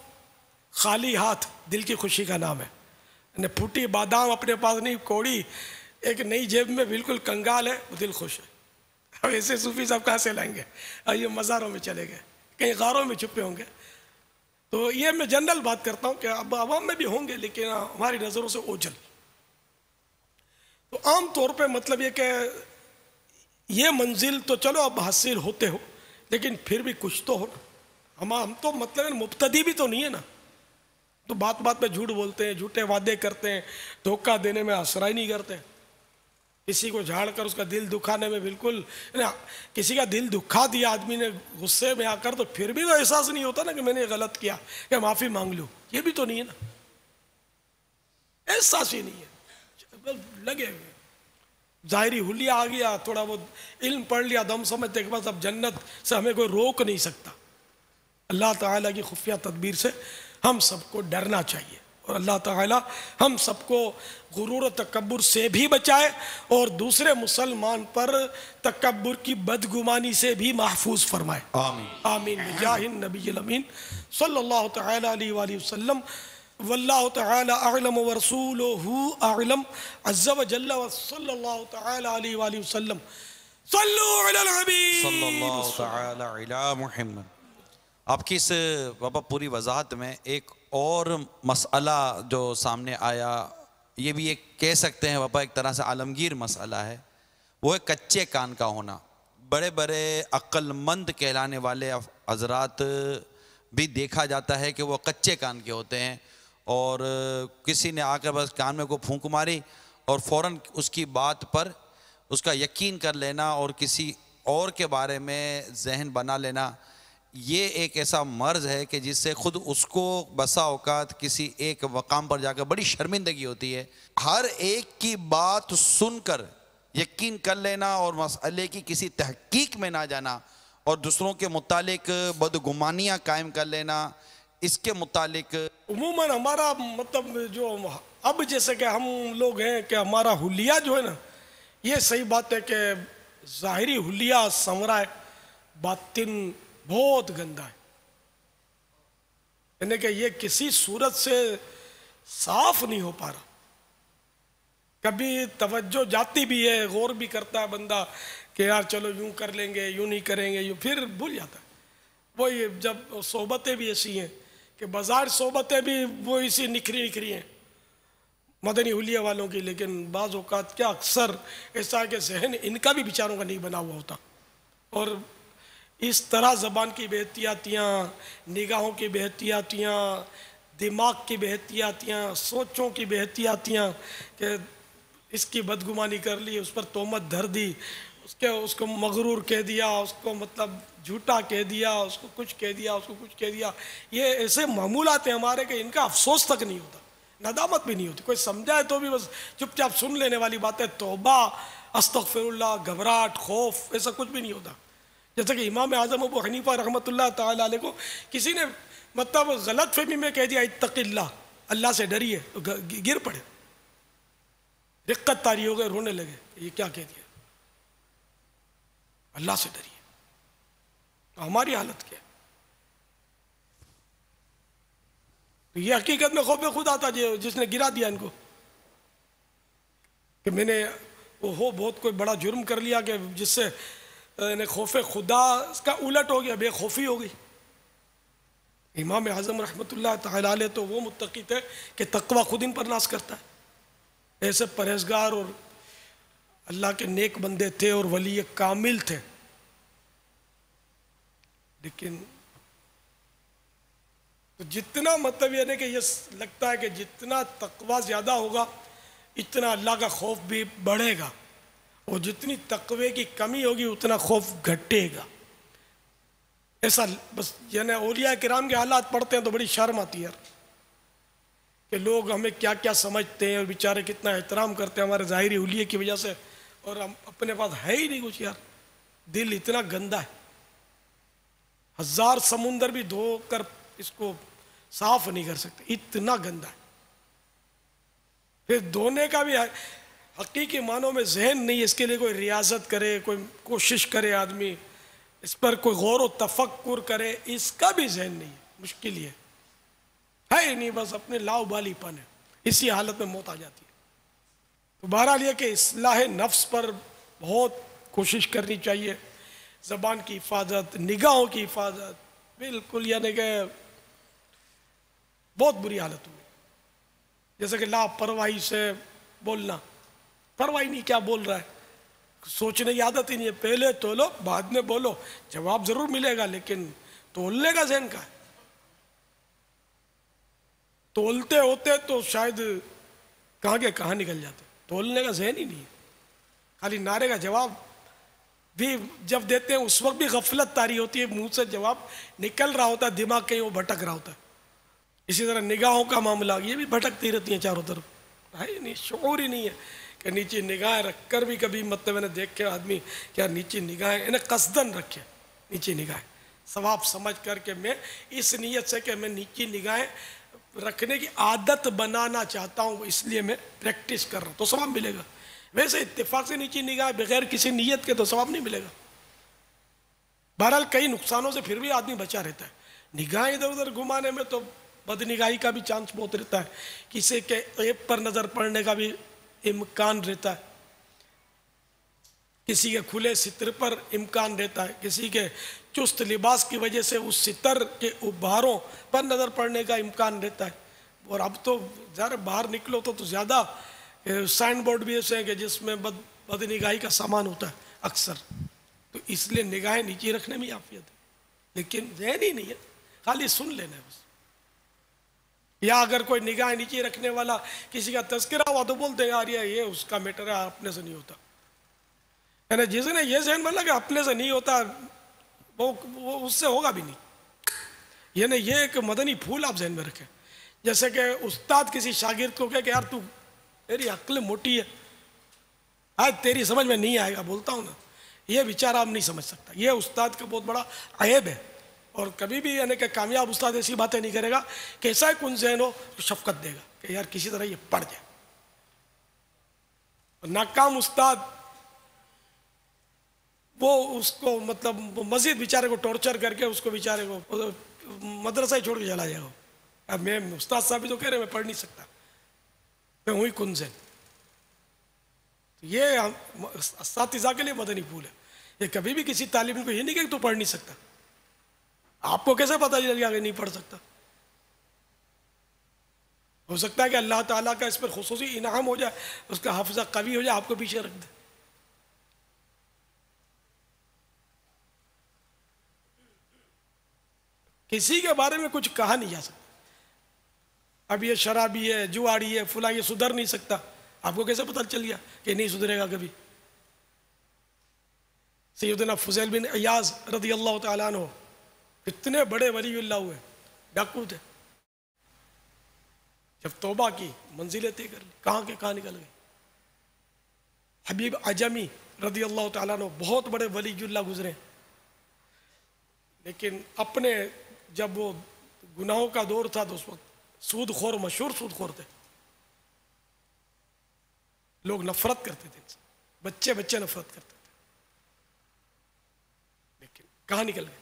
Speaker 2: خالی ہاتھ دل کی خوشی کا نام ہے. پھوٹی بادام اپنے پاس نہیں، کوڑی ایک نئی جیب میں بالکل کنگال ہے، وہ دل خوش ہے. اب ایسے صوفی صاحب کہاں سے لائیں گے؟ یہ مزاروں میں چلے گئے، کہیں غاروں میں چھپے ہوں گے. تو یہ میں جنرل بات کرتا ہوں کہ اب عوام میں بھی ہوں گے، لیکن ہماری نظروں سے اوجھل. تو عام طور پہ مطلب یہ کہ یہ منزل تو چلو اب حاصل ہوتے ہو، لیکن پھر بھی کچھ تو ہو. ہم تو مطلب مبتدی بھی تو نہیں ہے نا، تو بات پہ جھوٹ بولتے ہیں، جھوٹے وعدے کرتے ہیں، دھوکہ دینے میں آسرا ہی نہیں کرتے. کسی کو جھاڑ کر اس کا دل دکھانے میں بالکل، کسی کا دل دکھا دیا آدمی نے غصے میں آ کر، تو پھر بھی تو احساس نہیں ہوتا نا کہ میں نے غلط کیا، کہ معافی مانگ لوں. یہ بھی تو نہیں ہے نا، احساس ہی نہیں ہے، لگے ہوئے ظاہری حلیہ آ گیا، تھوڑا وہ علم پڑھ لیا تو ہم سمجھتے کہ بس اب جنت سے ہمیں کوئی روک نہیں سکتا. اللہ تعالیٰ کی خفیہ تدبیر سے ہم سب کو ڈرنا چاہیے، اور اللہ تعالیٰ ہم سب کو غرور و تکبر سے بھی بچائے، اور دوسرے مسلمان پر تکبر کی بدگمانی سے بھی محفوظ فرمائے.
Speaker 7: آمین
Speaker 2: آمین بجاہ النبی الامین صلی اللہ تعالی علیہ وآلہ وسلم. واللہ تعالی اعلم ورسولہ اعلم عز وجل، وصلی اللہ تعالی علیہ وآلہ وسلم. صلو علی الحبیب
Speaker 7: صلی اللہ تعالی علی محمد. آپ کی اس بابا پوری وضاحت میں ایک اور مسئلہ جو سامنے آیا، یہ بھی ایک کہہ سکتے ہیں بابا ایک طرح سے عالمگیر مسئلہ ہے، وہ ہے کچے کان کا ہونا. بڑے بڑے عقل مند کہلانے والے حضرات بھی دیکھا جاتا ہے کہ وہ کچے کان کے ہوتے ہیں، اور کسی نے آ کر بس کان میں کو پھونک ماری اور فوراً اس کی بات پر اس کا یقین کر لینا اور کسی اور کے بارے میں ذہن بنا لینا، یہ ایک ایسا مرض ہے کہ جس سے خود اس کو بسا اوقات کسی ایک مقام پر جا کر بڑی شرمندگی ہوتی ہے۔ ہر ایک کی بات سن کر یقین کر لینا اور مسئلے کی کسی تحقیق میں نہ جانا اور دوسروں کے متعلق بدگمانیاں قائم کر لینا، اس کے متعلق
Speaker 2: عموماً ہمارا مطلب جو اب جیسے کہ ہم لوگ ہیں کہ ہمارا حلیہ جو ہے نا، یہ صحیح بات ہے کہ ظاہری حلیہ سنورا ہے، باطن بہت گندا ہے، یعنی کہ یہ کسی صورت سے صاف نہیں ہو پا رہا۔ کبھی توجہ جاتی بھی ہے، غور بھی کرتا ہے بندہ کہ یار چلو یوں کر لیں گے، یوں نہیں کریں گے، یوں پھر بھول جاتا ہے۔ وہی جب صحبتیں بھی ایسی ہیں کہ بظاہر صحبتیں بھی وہ اسی نکھری ہیں مدنی حلیہ والوں کی، لیکن بعض اوقات کیا اکثر ایسا ہے کہ ذہن ان کا بھی بیچاروں کا نہیں بنا ہوا ہوتا، اور اس طرح زبان کی بے احتیاطیاں، نگاہوں کی بے احتیاطیاں، دماغ کی بے احتیاطیاں، سوچوں کی بے احتیاطیاں، کہ اس کی بدگمانی کر لی، اس پر تہمت دھر دی، اس کو مغرور کہہ دیا، اس کو مطلب جھوٹا کہہ دیا، اس کو کچھ کہہ دیا، اس کو کچھ کہہ دیا۔ یہ ایسے معمولات ہیں ہمارے کہ ان کا افسوس تک نہیں ہوتا، ندامت بھی نہیں ہوتی، کوئی سمجھائے تو بھی بس چپ چاپ سن لینے والی بات ہے۔ توبہ، استغفر اللہ، گھبراہٹ، خوف، ایسا کچھ بھی نہیں ہوتا۔ جیسا کہ امام اعظم ابو حنیفہ رحمۃ اللہ تعالی علیہ کو کسی نے مطلب غلط فہمی میں کہہ دیا اتق اللہ، اللہ سے ڈریے، تو گر پڑے، رقت طاری ہو گئے، رونے لگے، یہ کیا کہہ دیا، اللہ سے ڈریے۔ تو ہماری حالت کیا ہے؟ تو یہ حقیقت میں خوف خدا تھا جس نے گرا دیا ان کو، کہ میں نے وہ بہت کوئی بڑا جرم کر لیا کہ جس سے خوف خدا اس کا الٹ ہو گیا، بے خوفی ہو گئی۔ امام اعظم رحمۃ اللہ تعالی علیہ تو وہ متقی تھے کہ تقوی خود ان پر ناز کرتا ہے، ایسے پرہیزگار اور اللہ کے نیک بندے تھے اور ولی کامل تھے، لیکن تو جتنا مطلب یہ ہے کہ یہ لگتا ہے کہ جتنا تقوی زیادہ ہوگا اتنا اللہ کا خوف بھی بڑھے گا، اور جتنی تقوی کی کمی ہوگی اتنا خوف گھٹے گا۔ ایسا بس یعنی اولیاء کرام کے حالات پڑھتے ہیں تو بڑی شرم آتی ہے کہ لوگ ہمیں کیا کیا سمجھتے ہیں اور بیچارے کتنا احترام کرتے ہیں ہمارے ظاہری حلیے کی وجہ سے، اور ہم اپنے پاس ہے ہی نہیں کچھ۔ یار دل اتنا گندا ہے، 1000 سمندر بھی دھو کر اس کو صاف نہیں کر سکتے، اتنا گندا ہے۔ پھر دھونے کا بھی حقیقی معنوں میں ذہن نہیں، اس کے لیے کوئی ریاضت کرے، کوئی کوشش کرے آدمی، اس پر کوئی غور و تفکر کرے، اس کا بھی ذہن نہیں ہے، مشکل ہی ہے نہیں، بس اپنے لاؤبالی پن ہے، اسی حالت میں موت آ جاتی ہے۔ تو بہرحال یہ کہ اصلاح نفس پر بہت کوشش کرنی چاہیے، زبان کی حفاظت، نگاہوں کی حفاظت، بالکل یعنی کہ بہت بری حالت ہوئی، جیسے کہ لاپرواہی سے بولنا، پرواہی نہیں کیا بول رہا ہے، سوچنے کی عادت ہی نہیں ہے، پہلے تولو بعد میں بولو، جواب ضرور ملے گا لیکن تولنے کا ذہن کا ہے۔ تولتے ہوتے تو شاید کہاں کے کہاں نکل جاتے، تولنے کا ذہن ہی نہیں ہے، خالی نعرے کا جواب بھی جب دیتے ہیں اس وقت بھی غفلت طاری ہوتی ہے، منہ سے جواب نکل رہا ہوتا ہے، دماغ کہیں وہ بھٹک رہا ہوتا ہے۔ اسی طرح نگاہوں کا معاملہ، یہ بھی بھٹکتی رہتی ہیں چاروں طرف، ہے نہیں، شعور ہی نہیں ہے کہ نیچے نگاہیں رکھ کر بھی کبھی مطلب میں نے دیکھ کے آدمی کیا نیچے نگاہیں انہیں قصدن رکھے، نیچے نگاہیں ثواب سمجھ کر کے میں اس نیت سے کہ میں نیچے نگاہیں رکھنے کی عادت بنانا چاہتا ہوں، اس لیے میں پریکٹس کر رہا ہوں تو ثواب ملے گا۔ ویسے اتفاق سے نیچے نگاہیں بغیر کسی نیت کے تو ثواب نہیں ملے گا۔ بہرحال کئی نقصانوں سے پھر بھی آدمی بچا رہتا ہے، نگاہیں ادھر ادھر گھمانے میں تو بد نگاہی کا بھی چانس بہت رہتا ہے، کسی کے عیب پر نظر پڑنے کا بھی امکان رہتا ہے، کسی کے کھلے ستر پر امکان رہتا ہے، کسی کے چست لباس کی وجہ سے اس ستر کے ابھاروں پر نظر پڑنے کا امکان رہتا ہے۔ اور اب تو ذرا باہر نکلو تو زیادہ سائن بورڈ بھی ایسے ہیں کہ جس میں بد نگاہی کا سامان ہوتا ہے اکثر، تو اس لیے نگاہیں نیچے رکھنے میں عافیت ہے، لیکن ذہن ہی نہیں ہے، خالی سن لینا ہے بس. یا اگر کوئی نگاہ نیچے رکھنے والا کسی کا تذکرہ ہوا تو بولتے ہیں یار یہ اس کا میٹر ہے، اپنے سے نہیں ہوتا. یعنی جس نے یہ ذہن بنا کہ اپنے سے نہیں ہوتا وہ اس سے ہوگا بھی نہیں. یعنی یہ ایک مدنی پھول آپ ذہن میں رکھیں. جیسے کہ استاد کسی شاگرد کو کہے کہ یار تو تیری عقل موٹی ہے، آج تیری سمجھ میں نہیں آئے گا، بولتا ہوں نا، یہ بیچارہ آپ نہیں سمجھ سکتا. یہ استاد کا بہت بڑا عیب ہے. اور کبھی بھی یعنی کہ کامیاب استاد ایسی باتیں نہیں کرے گا کہ ایسا کن ذہن ہو تو شفقت دے گا کہ یار کسی طرح یہ پڑھ جائے. ناکام استاد وہ اس کو مطلب مزید بیچارے کو ٹارچر کر کے اس کو بیچارے کو مدرسہ ہی چھوڑ کے چلا جائے گا. اب میں استاد صاحب بھی تو کہہ رہے میں پڑھ نہیں سکتا، میں ہوئی کن ذہن. یہ اساتذہ کے لیے مدنی پھول ہے. یہ کبھی بھی کسی طالب علم کو یہ نہیں کہ تو پڑھ نہیں سکتا. آپ کو کیسے پتہ چل گیا کہ نہیں پڑھ سکتا؟ ہو سکتا ہے کہ اللہ تعالیٰ کا اس پر خصوصی انعام ہو جائے، اس کا حافظہ قوی ہو جائے، آپ کو پیچھے رکھ دے. کسی کے بارے میں کچھ کہا نہیں جا سکتا. اب یہ شرابی ہے، جواڑی ہے، فلاں، یہ سدھر نہیں سکتا. آپ کو کیسے پتہ چل گیا کہ نہیں سدھرے گا کبھی؟ سیدنا فضیل بن عیاض رضی اللہ تعالیٰ عنہ اتنے بڑے ولی اللہ ہوئے، ڈاکو تھے. جب توبہ کی منزلیں طے کر لی، کہاں کے کہاں نکل گئے. حبیب عجمی رضی اللہ تعالیٰ عنہ بہت بڑے ولی اللہ گزرے، لیکن اپنے جب وہ گناہوں کا دور تھا تو اس وقت سود خور، مشہور سود خور تھے. لوگ نفرت کرتے تھے ان سے، بچے نفرت کرتے تھے. لیکن کہاں نکل گئے.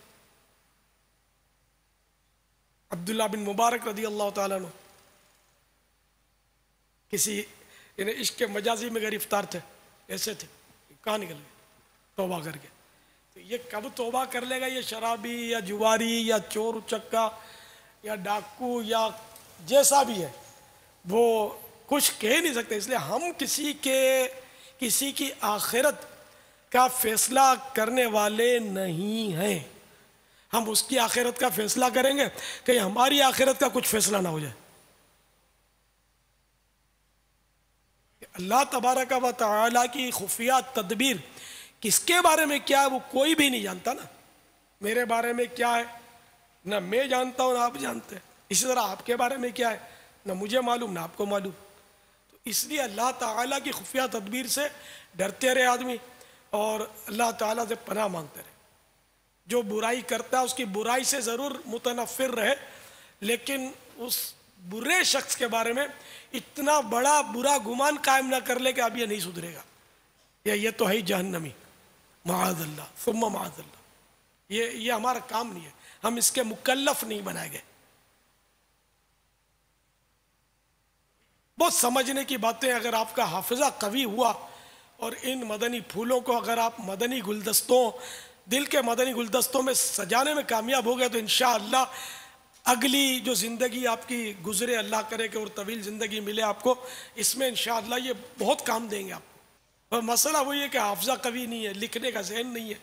Speaker 2: عبداللہ بن مبارک رضی اللہ تعالیٰ عنہ کسی یعنی عشق مجازی میں گرفتار تھے، ایسے تھے، کہاں نکل گئے توبہ کر کے. تو یہ کب توبہ کر لے گا یہ شرابی یا جواری یا چور چکا یا ڈاکو یا جیسا بھی ہے، وہ کچھ کہہ نہیں سکتے. اس لیے ہم کسی کی آخرت کا فیصلہ کرنے والے نہیں ہیں. ہم اس کی آخرت کا فیصلہ کریں گے کہ ہماری آخرت کا کچھ فیصلہ نہ ہو جائے. اللہ تبارک و تعالیٰ کی خفیہ تدبیر کس کے بارے میں کیا ہے وہ کوئی بھی نہیں جانتا نا. میرے بارے میں کیا ہے نہ میں جانتا ہوں نہ آپ جانتے ہیں. اسی طرح آپ کے بارے میں کیا ہے نہ مجھے معلوم نہ آپ کو معلوم. تو اس لیے اللہ تعالیٰ کی خفیہ تدبیر سے ڈرتے رہے آدمی اور اللہ تعالیٰ سے پناہ مانگتے رہے. جو برائی کرتا ہے اس کی برائی سے ضرور متنفر رہے، لیکن اس برے شخص کے بارے میں اتنا بڑا برا گمان قائم نہ کر لے کہ اب یہ نہیں سدھرے گا یا یہ تو ہے ہی جہنمی، معاذ اللہ ثم معاذ اللہ. یہ ہمارا کام نہیں ہے، ہم اس کے مکلف نہیں بنائے گئے. بہت سمجھنے کی باتیں. اگر آپ کا حافظہ قوی ہوا اور ان مدنی پھولوں کو اگر آپ مدنی گلدستوں، دل کے مدنی گلدستوں میں سجانے میں کامیاب ہو گئے تو انشاءاللہ اگلی جو زندگی آپ کی گزرے، اللہ کرے کہ اور طویل زندگی ملے آپ کو، اس میں انشاءاللہ یہ بہت کام دیں گے آپ کو. اور مسئلہ وہی ہے کہ حافظہ قوی نہیں ہے، لکھنے کا ذہن نہیں ہے.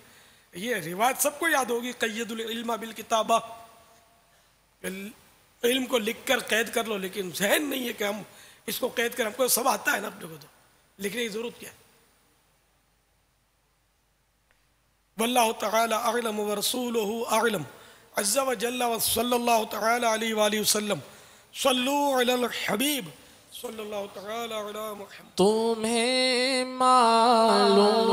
Speaker 2: یہ روایت سب کو یاد ہوگی، قید العلم بالکتابہ، علم کو لکھ کر قید کر لو، لیکن ذہن نہیں ہے کہ ہم اس کو قید کریں. ہم کو سب آتا ہے نا اپنے کو، تو لکھنے کی ضرورت کیا ہے. واللہ تعالی اعلم ورسولہ اعلم عز وجل وصلی اللہ تعالی علیہ وآلہ وسلم. صلو علی الحبیب صلی اللہ تعالی علی محمد.
Speaker 8: تمہیں معلوم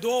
Speaker 2: 2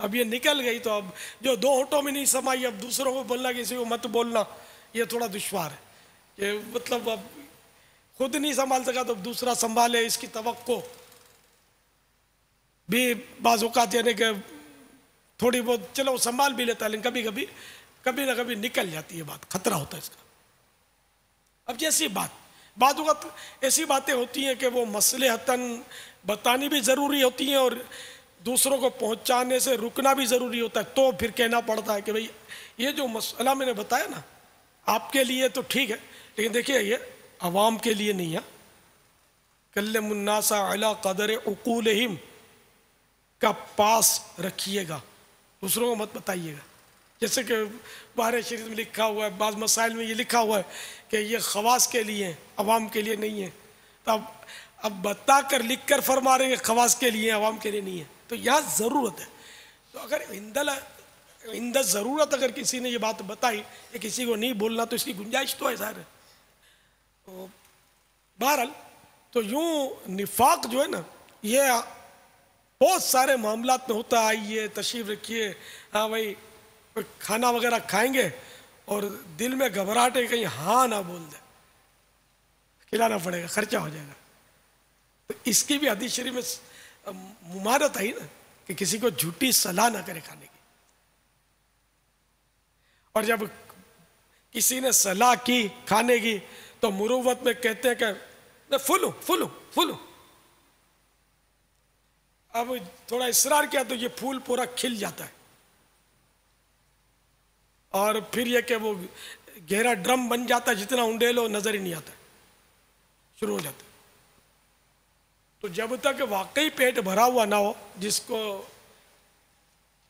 Speaker 2: اب یہ نکل گئی تو اب جو دو ہونٹوں میں نہیں سمائی اب دوسروں کو بولنا کسی کو مت بولنا یہ تھوڑا دشوار ہے. یہ مطلب اب خود نہیں سنبھال سکا تو دوسرا سنبھالے اس کی توقع بھی بعض اوقات یعنی کہ تھوڑی بہت چلو سنبھال بھی لیتا ہے لیکن کبھی نہ کبھی نکل جاتی ہے بات, خطرہ ہوتا ہے اس کا. اب جیسی بعض اوقات ایسی باتیں ہوتی ہیں کہ وہ مصلحتاً بتانی بھی ضروری ہوتی ہیں اور دوسروں کو پہنچانے سے رکنا بھی ضروری ہوتا ہے, تو پھر کہنا پڑتا ہے کہ بھئی یہ جو مسئلہ میں نے بتایا نا آپ کے لیے تو ٹھیک ہے لیکن دیکھیے یہ عوام کے لیے نہیں ہے. کلم الناس علی قدر عقولہم کا پاس رکھیے گا, دوسروں کو مت بتائیے گا. جیسے کہ بہار شریف میں لکھا ہوا ہے, بعض مسائل میں یہ لکھا ہوا ہے کہ یہ خواص کے لیے ہیں عوام کے لیے نہیں ہے. تو اب بتا کر لکھ کر فرما رہے ہیں کہ خواص کے لیے عوام کے لیے نہیں ہے, تو یہاں ضرورت ہے. تو اگر عند ضرورت اگر کسی نے یہ بات بتائی کہ کسی کو نہیں بولنا تو اس کی گنجائش تو ہے ظاہر ہے. تو بہرحال تو یوں نفاق جو ہے نا یہ بہت سارے معاملات میں ہوتا ہے. آئیے تشریف رکھیے, ہاں بھائی کھانا وغیرہ کھائیں گے اور دل میں گھبراہٹ ہے کہیں ہاں نہ بول دیں, کھلانا پڑے گا, خرچہ ہو جائے گا. تو اس کی بھی حدیث شریف میں ممانعت آئی نا کہ کسی کو جھوٹی صلاح نہ کرے کھانے کی. اور جب کسی نے صلاح کی کھانے کی تو مروت میں کہتے ہیں کہ میں فل ہوں. اب تھوڑا اصرار کیا تو یہ پھول پورا کھل جاتا ہے اور پھر یہ کہ وہ گہرا ڈرم بن جاتا ہے, جتنا انڈیلو نظر ہی نہیں آتا, شروع ہو جاتا ہے. تو جب تک واقعی پیٹ بھرا ہوا نہ ہو جس کو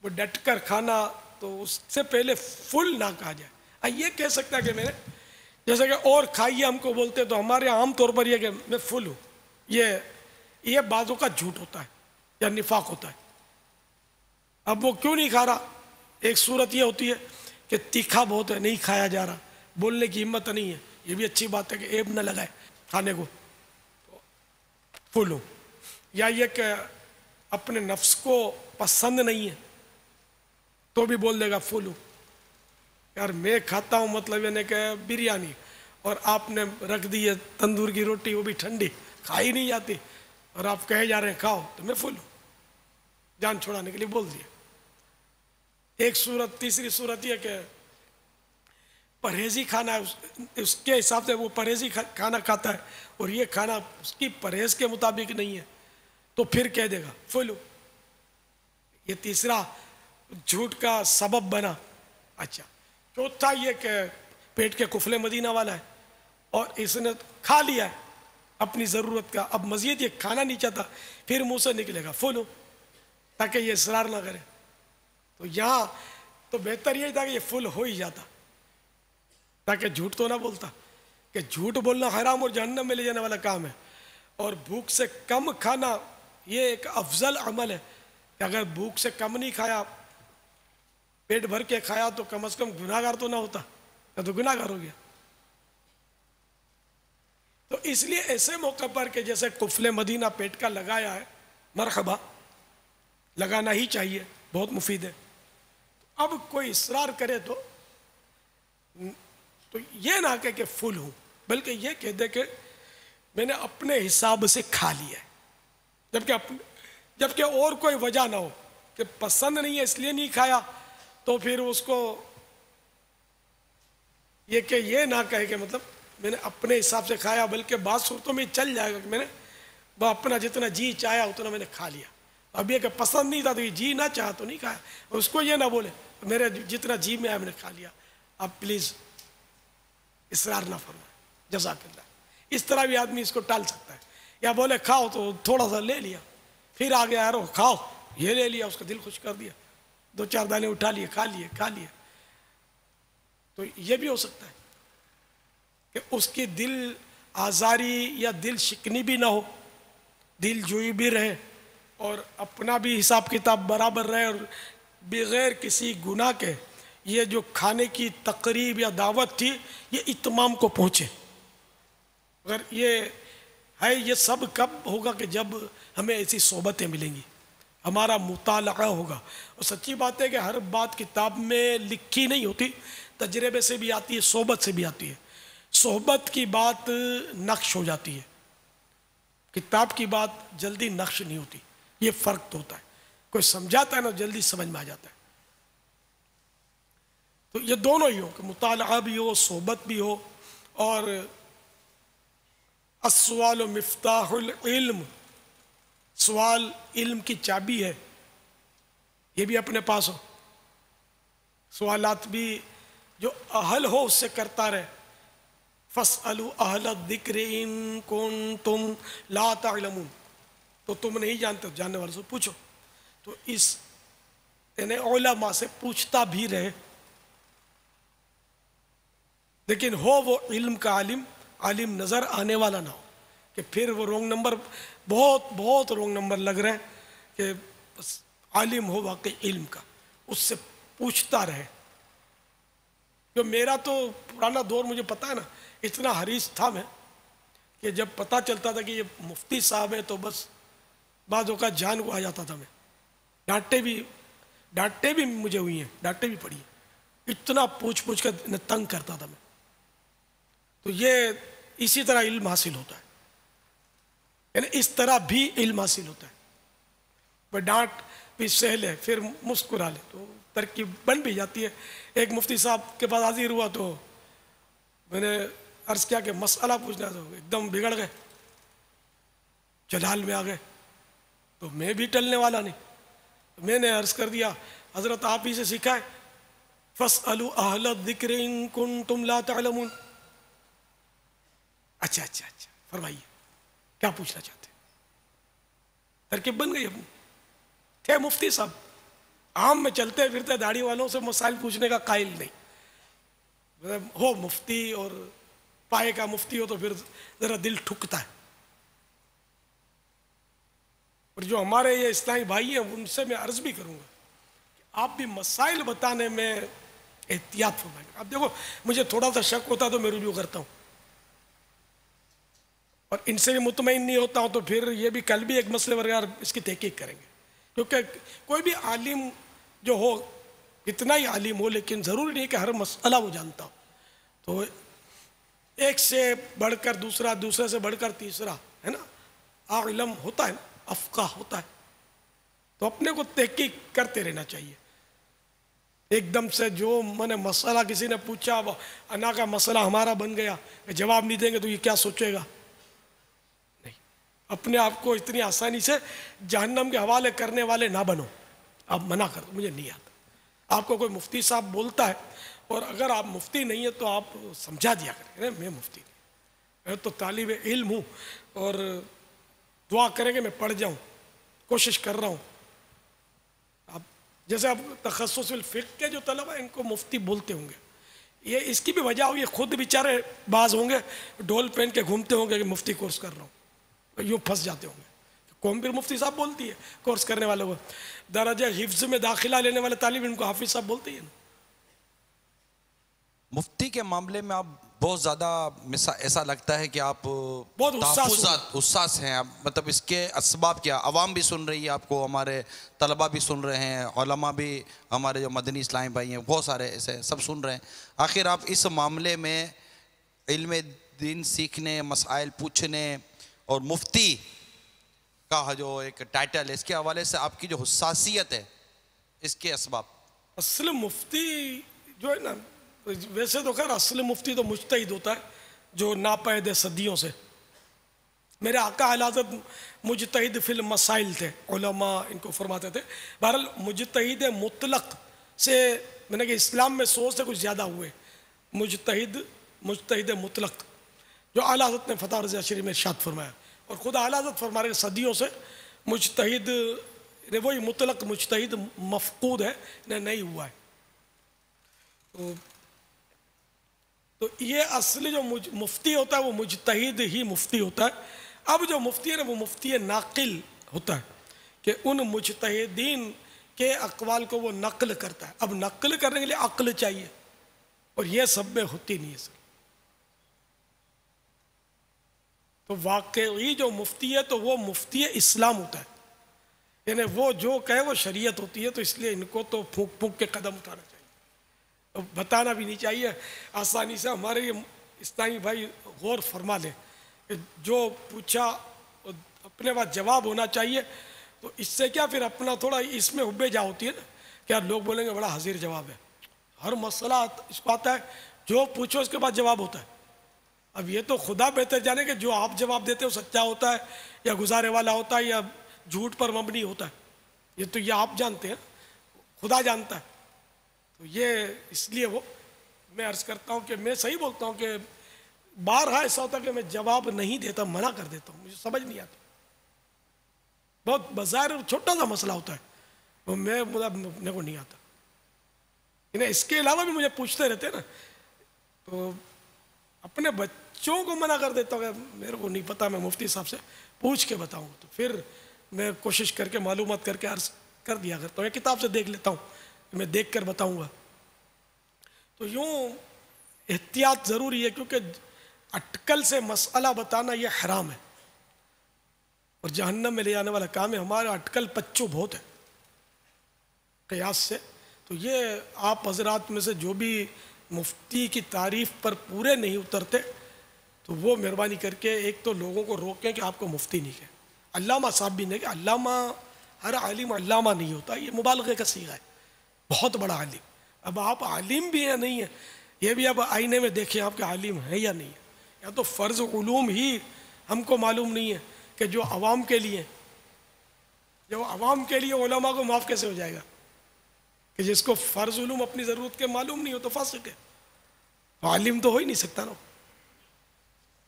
Speaker 2: وہ ڈٹ کر کھانا, تو اس سے پہلے فل نہ کہا جائے. یہ کہہ سکتا ہے کہ میں نے جیسے کہ اور کھائیے ہم کو بولتے تو ہمارے عام طور پر یہ کہ میں فل ہوں, یہ بازوں کا جھوٹ ہوتا ہے یا نفاق ہوتا ہے. اب وہ کیوں نہیں کھا رہا؟ ایک صورت یہ ہوتی ہے کہ تیکھا بہت ہے, نہیں کھایا جا رہا, بولنے کی ہمت نہیں ہے. یہ بھی اچھی بات ہے کہ عیب نہ لگائے کھانے کو, فل ہوں. یا یہ کہ اپنے نفس کو پسند نہیں ہے تو بھی بول دے گا فل ہوں. یار میں کھاتا ہوں مطلب یعنی کہ بریانی اور آپ نے رکھ دی ہے تندور کی روٹی, وہ بھی ٹھنڈی, کھائی نہیں جاتی اور آپ کہے جا رہے ہیں کھاؤ, تو میں فل ہوں, جان چھوڑانے کے لیے بول دیا. ایک صورت, تیسری صورت یہ کہ پرہیزی کھانا ہے, اس کے حساب سے وہ پرہیزی کھانا کھاتا ہے اور یہ کھانا اس کی پرہیز کے مطابق نہیں ہے تو پھر کہہ دے گا فل ہوں. یہ تیسرا جھوٹ کا سبب بنا. اچھا, چوتھا یہ کہ پیٹ کے قفلے مدینہ والا ہے اور اس نے کھا لیا ہے اپنی ضرورت کا, اب مزید یہ کھانا نہیں چاہتا, پھر منہ سے نکلے گا فل ہوں تاکہ یہ اصرار نہ کرے. تو یہاں تو بہتر یہی تھا کہ یہ فل ہو ہی جاتا تاکہ جھوٹ تو نہ بولتا, کہ جھوٹ بولنا حرام اور جہنم میں لے جانے والا کام ہے. اور بھوک سے کم کھانا یہ ایک افضل عمل ہے کہ اگر بھوک سے کم نہیں کھایا, پیٹ بھر کے کھایا تو کم از کم گناہ گار تو نہ ہوتا, تو گناہ گار ہو گیا. تو اس لیے ایسے موقع پر کہ جیسے قفل مدینہ پیٹ کا لگایا ہے, مرحبا, لگانا ہی چاہیے, بہت مفید ہے. اب کوئی اصرار کرے تو یہ نہ کہے کہ فل ہوں, بلکہ یہ کہہ دے کہ میں نے اپنے حساب سے کھا لیا ہے, جبکہ اور کوئی وجہ نہ ہو کہ پسند نہیں ہے اس لیے نہیں کھایا, تو پھر اس کو یہ کہ یہ نہ کہے کہ مطلب میں نے اپنے حساب سے کھایا, بلکہ بعض صورتوں میں چل جائے گا کہ میں نے اپنا جتنا جی چاہیا اتنا میں نے کھا لیا. اب یہ کہ پسند نہیں تھا تو یہ جی نہ چاہا تو نہیں کھایا, اس کو یہ نہ بولے میرے جتنا جی میں آیا میں نے کھا لیا. اب پلیز اصرار نہ فرمائے, جزاک اللہ. اس طرح بھی آدمی اس کو ٹال سکتا ہے, یا بولے کھاؤ تو تھوڑا سا لے لیا, پھر آگے آ رہا کھاؤ, یہ لے لیا, اس کا دل خوش کر دیا, 2-4 دانے اٹھا لیے, کھا لیے. تو یہ بھی ہو سکتا ہے کہ اس کی دل آزاری یا دل شکنی بھی نہ ہو, دل جوئی بھی رہے اور اپنا بھی حساب کتاب برابر رہے, اور بغیر کسی گناہ کے یہ جو کھانے کی تقریب یا دعوت تھی یہ اتمام کو پہنچے. اگر یہ ہے, یہ سب کب ہوگا کہ جب ہمیں ایسی صحبتیں ملیں گی, ہمارا مطالعہ ہوگا. اور سچی بات ہے کہ ہر بات کتاب میں لکھی نہیں ہوتی، تجربے سے بھی آتی ہے، صحبت سے بھی آتی ہے. صحبت کی بات نقش ہو جاتی ہے، کتاب کی بات جلدی نقش نہیں ہوتی. یہ فرق تو ہوتا ہے. کوئی سمجھاتا ہے نا جلدی سمجھ میں آ جاتا ہے. تو یہ دونوں ہی ہو کہ مطالعہ بھی ہو، صحبت بھی ہو. اور السوال مفتاح العلم، سوال علم کی چابی ہے، یہ بھی اپنے پاس ہو. سوالات بھی جو اہل ہو اس سے کرتا رہے. فَاسْأَلُوا أَهْلَ الذِّكْرِ إِن كُنتُمْ لَا تَعْلَمُونَ. تو تم نہیں جانتے ہو، جاننے والوں سے پوچھو. تو اس یعنی علماء سے پوچھتا بھی رہے، لیکن ہو وہ علم کا عالم، عالم نظر آنے والا نہ ہو کہ پھر وہ رونگ نمبر، بہت بہت رونگ نمبر لگ رہے ہیں کہ بس عالم ہو واقعی علم کا، اس سے پوچھتا رہے. جو میرا تو پرانا دور مجھے پتا ہے نا، اتنا حریص تھا میں کہ جب پتہ چلتا تھا کہ یہ مفتی صاحب ہے تو بس بعض اوقات جان کو آ جاتا تھا. میں ڈانٹے بھی مجھے ہوئی ہیں، ڈانٹے بھی پڑی ہیں، اتنا پوچھ کر تنگ کرتا تھا میں. تو یہ اسی طرح علم حاصل ہوتا ہے، یعنی اس طرح بھی علم حاصل ہوتا ہے. وہ ڈانٹ بھی سہ لے پھر مسکرا لے تو ترکیب بن بھی جاتی ہے. ایک مفتی صاحب کے پاس حاضر ہوا تو میں نے عرض کیا کہ مسئلہ پوچھنا، تو ایک دم بگڑ گئے، جلال میں آ گئے. تو میں بھی ٹلنے والا نہیں، میں نے عرض کر دیا حضرت آپ ہی سے سیکھا ہے، فَاسْأَلُوا أَهْلَ الذِّكْرِ إِن كُنتُمْ لَا تَعْلَمُونَ. اچھا فرمائیے کیا پوچھنا چاہتے ہیں. ترکیب بن گئی اپنی. تھے مفتی صاحب، عام میں چلتے پھرتے داڑھی والوں سے مسائل پوچھنے کا قائل نہیں. ہو مفتی اور پائے کا مفتی ہو تو پھر ذرا دل ٹھکتا ہے. اور جو ہمارے یہ اسلامی بھائی ہیں ان سے میں عرض بھی کروں گا کہ آپ بھی مسائل بتانے میں احتیاط فرمائیں. اب دیکھو مجھے تھوڑا سا شک ہوتا تو میں رجوع کرتا ہوں، اور ان سے بھی مطمئن نہیں ہوتا ہوں تو پھر یہ بھی کل بھی ایک مسئلے وغیرہ اس کی تحقیق کریں گے. کیونکہ کوئی بھی عالم جو ہو، اتنا ہی عالم ہو، لیکن ضروری نہیں کہ ہر مسئلہ وہ جانتا ہو. تو ایک سے بڑھ کر دوسرا، دوسرے سے بڑھ کر تیسرا، ہے نا، علم ہوتا ہے نا، افقہ ہوتا ہے. تو اپنے کو تحقیق کرتے رہنا چاہیے. ایک دم سے جو میں نے مسئلہ کسی نے پوچھا انا کا مسئلہ ہمارا بن گیا، جواب نہیں دیں گے تو یہ کیا سوچے گا. اپنے آپ کو اتنی آسانی سے جہنم کے حوالے کرنے والے نہ بنو. آپ منع کر دو، مجھے نہیں آتا. آپ کو کوئی مفتی صاحب بولتا ہے اور اگر آپ مفتی نہیں ہیں تو آپ سمجھا دیا کریں میں مفتی نہیں، میں تو طالب علم ہوں اور دعا کریں کہ میں پڑھ جاؤں، کوشش کر رہا ہوں. اب جیسے اب تخصص الفقہ کے جو طلبہ ہیں ان کو مفتی بولتے ہوں گے، یہ اس کی بھی وجہ ہوگی، خود بیچارے باز ہوں گے ڈھول پہن کے گھومتے ہوں گے کہ مفتی کورس کر رہا ہوں، یوں پھنس جاتے ہوں گے. قوم پھر مفتی صاحب بولتی ہے کورس کرنے والوں کو. درجہ حفظ میں داخلہ لینے والے طالب ان کو حافظ صاحب بولتے ہیں.
Speaker 7: مفتی کے معاملے میں آپ بہت زیادہ ایسا لگتا ہے کہ آپ
Speaker 2: بہت
Speaker 7: حساس ہیں. مطلب اس کے اسباب کیا؟ عوام بھی سن رہی ہے آپ کو، ہمارے طلبہ بھی سن رہے ہیں، علماء بھی ہمارے جو مدنی اسلامی بھائی ہیں بہت سارے ایسے سب سن رہے ہیں. آخر آپ اس معاملے میں علم دین سیکھنے، مسائل پوچھنے اور مفتی کا جو ایک ٹائٹل ہے، اس کے حوالے سے آپ کی جو حساسیت ہے، اس کے اسباب؟
Speaker 2: اصل مفتی جو ہے نا، ویسے تو خیر اصل مفتی تو مجتہد ہوتا ہے جو ناپید ہے صدیوں سے. میرے آقا اعلی حضرت مجتہد فی المسائل تھے، علماء ان کو فرماتے تھے. بہرحال مجتہد مطلق سے میں نے کہ اسلام میں 100 سے کچھ زیادہ ہوئے مجتہد مطلق جو اعلی حضرت نے فتح رضیہ شریف میں ارشاد فرمایا. اور خود اعلی حضرت فرما رہے صدیوں سے مجتہد وہی مطلق مجتہد مفقود ہے، نہیں ہوا ہے. تو یہ اصلی جو مفتی ہوتا ہے وہ مجتہد ہی مفتی ہوتا ہے. اب جو مفتی ہے نا وہ مفتی ناقل ہوتا ہے کہ ان مجتہدین کے اقوال کو وہ نقل کرتا ہے. اب نقل کرنے کے لیے عقل چاہیے اور یہ سب میں ہوتی نہیں ہے سر. تو واقعی جو مفتی ہے تو وہ مفتی اسلام ہوتا ہے. یعنی وہ جو کہے وہ شریعت ہوتی ہے، تو اس لیے ان کو تو پھونک پھونک کے قدم اٹھانا چاہیے، تو بتانا بھی نہیں چاہیے آسانی سے۔ ہمارے یہ اسلامی بھائی غور فرما لیں کہ جو پوچھا اپنے پاس جواب ہونا چاہیے، تو اس سے کیا پھر اپنا تھوڑا اس میں حب جا ہوتی ہے نا، کہ یار لوگ بولیں گے بڑا حاضر جواب ہے، ہر مسئلہ اس کو آتا ہے، جو پوچھو اس کے بعد جواب ہوتا ہے۔ اب یہ تو خدا بہتر جانے کہ جو آپ جواب دیتے ہو سچا ہوتا ہے یا گزارے والا ہوتا ہے یا جھوٹ پر مبنی ہوتا ہے، یہ تو یہ آپ جانتے ہیں، خدا جانتا ہے۔ تو یہ اس لیے وہ میں عرض کرتا ہوں کہ میں صحیح بولتا ہوں کہ بارہا ایسا ہوتا ہے کہ میں جواب نہیں دیتا، منع کر دیتا ہوں، مجھے سمجھ نہیں آتا، بہت بظاہر چھوٹا سا مسئلہ ہوتا ہے، وہ میرے کو نہیں آتا، اس کے علاوہ بھی مجھے پوچھتے رہتے ہیں نا، تو اپنے بچوں کو منع کر دیتا ہوں کہ میرے کو نہیں پتا، میں مفتی صاحب سے پوچھ کے بتاؤں، تو پھر میں کوشش کر کے معلومات کر کے عرض کر دیا کرتا ہوں، یا کتاب سے دیکھ لیتا ہوں، میں دیکھ کر بتاؤں گا۔ تو یوں احتیاط ضروری ہے، کیونکہ اٹکل سے مسئلہ بتانا یہ حرام ہے اور جہنم میں لے جانے والا کام ہے۔ ہمارا اٹکل پچو بہت ہے قیاس سے، تو یہ آپ حضرات میں سے جو بھی مفتی کی تعریف پر پورے نہیں اترتے، تو وہ مہربانی کر کے ایک تو لوگوں کو روکیں کہ آپ کو مفتی نہیں کہیں، علامہ صاحب بھی نہیں کہ علامہ، ہر عالم علامہ نہیں ہوتا، یہ مبالغے کا صیغہ ہے، بہت بڑا عالم۔ اب آپ عالم بھی ہیں نہیں ہیں، یہ بھی اب آئینے میں دیکھیں آپ کے عالم ہیں یا نہیں ہے، یا تو فرض علوم ہی ہم کو معلوم نہیں ہے کہ جو عوام کے لیے، جو عوام کے لیے علماء کو معاف کیسے ہو جائے گا، کہ جس کو فرض علوم اپنی ضرورت کے معلوم نہیں ہو تو فاسق ہے، عالم تو ہو ہی نہیں سکتا نا۔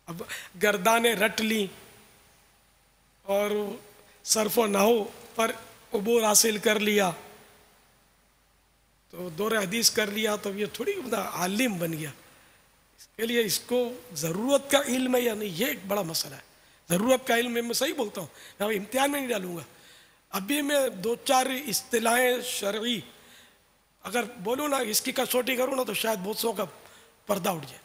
Speaker 2: اب گردانیں رٹ لی اور صرف و نحو پر عبور حاصل کر لیا، تو دور حدیث کر لیا، تو یہ تھوڑی عالم بن گیا۔ اس کے لیے اس کو ضرورت کا علم ہے یا نہیں، یہ ایک بڑا مسئلہ ہے۔ ضرورت کا علم میں صحیح بولتا ہوں، میں امتحان میں نہیں ڈالوں گا، ابھی میں دو چار اصطلاحیں شرعی اگر بولوں نا، اس کی کسوٹی کروں نا، تو شاید بہت سو کا پردہ اٹھ جائے،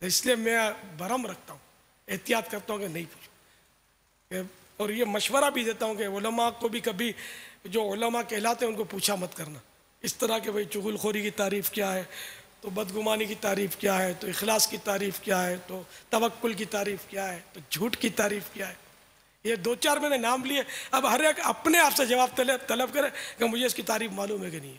Speaker 2: اس لیے میں برہم رکھتا ہوں، احتیاط کرتا ہوں کہ نہیں پوچھوں، اور یہ مشورہ بھی دیتا ہوں کہ علماء کو بھی کبھی جو علماء کہلاتے ہیں ان کو پوچھا مت کرنا، اس طرح کہ بھئی چغل خوری کی تعریف کیا ہے، تو بدگمانی کی تعریف کیا ہے، تو اخلاص کی تعریف کیا ہے، تو توکل کی تعریف کیا ہے، تو جھوٹ کی تعریف کیا ہے، یہ دو چار میں نے نام لیے۔ اب ہر ایک اپنے آپ سے جواب طلب کرے کہ مجھے اس کی تعریف معلوم ہے کہ نہیں ہے۔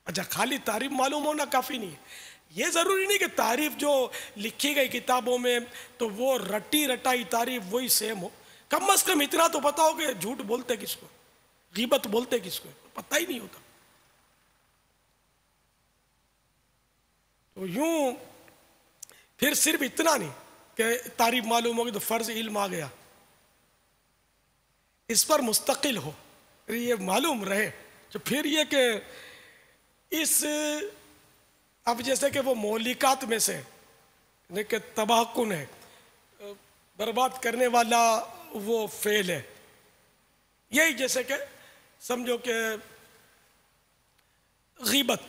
Speaker 2: اچھا، خالی تعریف معلوم ہونا کافی نہیں ہے، یہ ضروری نہیں کہ تعریف جو لکھی گئی کتابوں میں تو وہ رٹی رٹائی تعریف وہی سیم ہو، کم از کم اتنا تو پتا ہو کہ جھوٹ بولتے کس کو، غیبت بولتے کس کو، پتہ ہی نہیں ہوتا۔ تو یوں پھر صرف اتنا نہیں کہ تعریف معلوم ہوگی تو فرض علم آ گیا، اس پر مستقل ہو، یہ معلوم رہے، تو پھر یہ کہ اس اب جیسے کہ وہ مہلکات میں سے کہ تباہ کن ہے، برباد کرنے والا وہ فعل ہے، یہی جیسے کہ سمجھو کہ غیبت،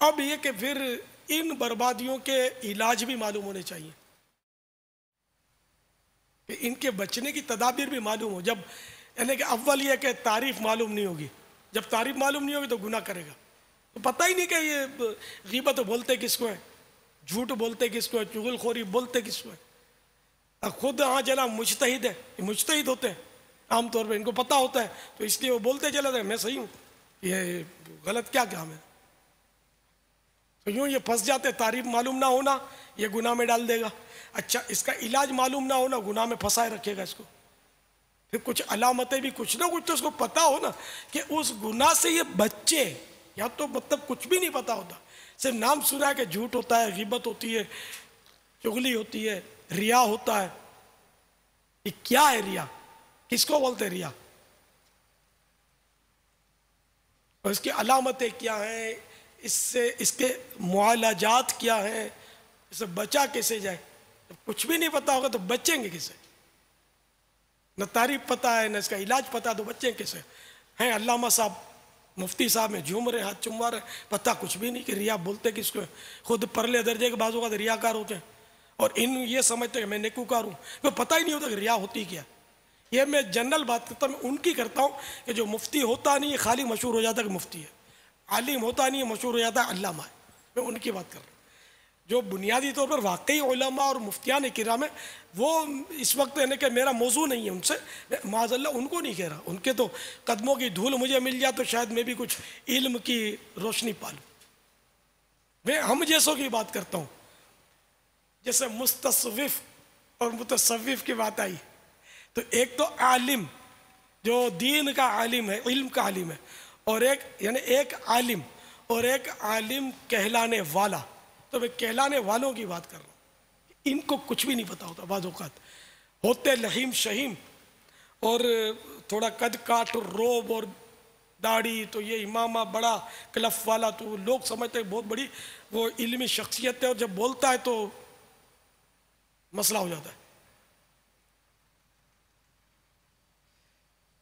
Speaker 2: اب یہ کہ پھر ان بربادیوں کے علاج بھی معلوم ہونے چاہیے، کہ ان کے بچنے کی تدابیر بھی معلوم ہو۔ جب یعنی کہ اول یہ کہ تعریف معلوم نہیں ہوگی، جب تعریف معلوم نہیں ہوگی تو گناہ کرے گا، تو پتہ ہی نہیں کہ یہ غیبت بولتے کس کو ہے، جھوٹ بولتے کس کو ہے، چغل خوری بولتے کس کو ہے۔ خود جنا مجتہد ہے، یہ مجتہد ہوتے ہیں عام طور پہ، ان کو پتہ ہوتا ہے، تو اس لیے وہ بولتے چلے جائیں میں صحیح ہوں، یہ غلط کیا کام ہے۔ تو یوں یہ پھنس جاتے، تعریف معلوم نہ ہونا یہ گناہ میں ڈال دے گا، اچھا اس کا علاج معلوم نہ ہونا گناہ میں پھنسائے رکھے گا اس کو، پھر کچھ علامتیں بھی کچھ نہ کچھ تو اس کو پتہ ہو نا کہ اس گناہ سے یہ بچے، یا تو مطلب کچھ بھی نہیں پتہ ہوتا، صرف نام سنا ہے کہ جھوٹ ہوتا ہے، غیبت ہوتی ہے، چغلی ہوتی ہے، ریا ہوتا ہے۔ یہ کیا ہے ریا؟ کس کو بولتے ریا؟ اور اس کی علامتیں کیا ہیں، اس سے اس کے معالجات کیا ہیں، اس سے بچا کیسے جائے؟ جب کچھ بھی نہیں پتا ہوگا تو بچیں گے کیسے؟ نہ تعریف پتا ہے نہ اس کا علاج پتا، تو بچیں کیسے؟ ہیں علامہ صاحب مفتی صاحب میں جھوم رہے، ہاتھ چموا رہے، پتا کچھ بھی نہیں کہ ریا بولتے کس کو ہے، خود پرلے درجے کے بعضوں کا ریاکار ہوتے ہیں، اور ان یہ سمجھتے ہیں کہ میں نیکوکار ہوں، تو پتہ ہی نہیں ہوتا کہ ریا ہوتی کیا، یہ میں جنرل بات کرتا ہوں، میں ان کی کرتا ہوں کہ جو مفتی ہوتا نہیں ہے خالی مشہور ہو جاتا ہے کہ مفتی ہے، عالم ہوتا نہیں ہے مشہور ہو جاتا ہے علامہ ہے، میں ان کی بات کر رہا ہوں۔ جو بنیادی طور پر واقعی علماء اور مفتیان کرام ہیں وہ اس وقت یعنی کہ میرا موضوع نہیں ہے ان سے، معاذ اللہ ان کو نہیں کہہ رہا، ان کے تو قدموں کی دھول مجھے مل جائے تو شاید میں بھی کچھ علم کی روشنی پالوں۔ میں ہم جیسوں کی بات کرتا ہوں، جیسے مستصوف اور متصوف کی بات آئی تو ایک تو عالم جو دین کا عالم ہے، علم کا عالم ہے، اور ایک عالم اور ایک عالم کہلانے والا، تو میں کہلانے والوں کی بات کر رہا ہوں، ان کو کچھ بھی نہیں پتا ہوتا، بعض اوقات ہوتے لحیم شہیم اور تھوڑا قد کاٹ اور روب اور داڑھی، تو یہ امامہ بڑا کلف والا، تو لوگ سمجھتے ہیں بہت بڑی وہ علمی شخصیت ہے، اور جب بولتا ہے تو مسئلہ ہو جاتا ہے۔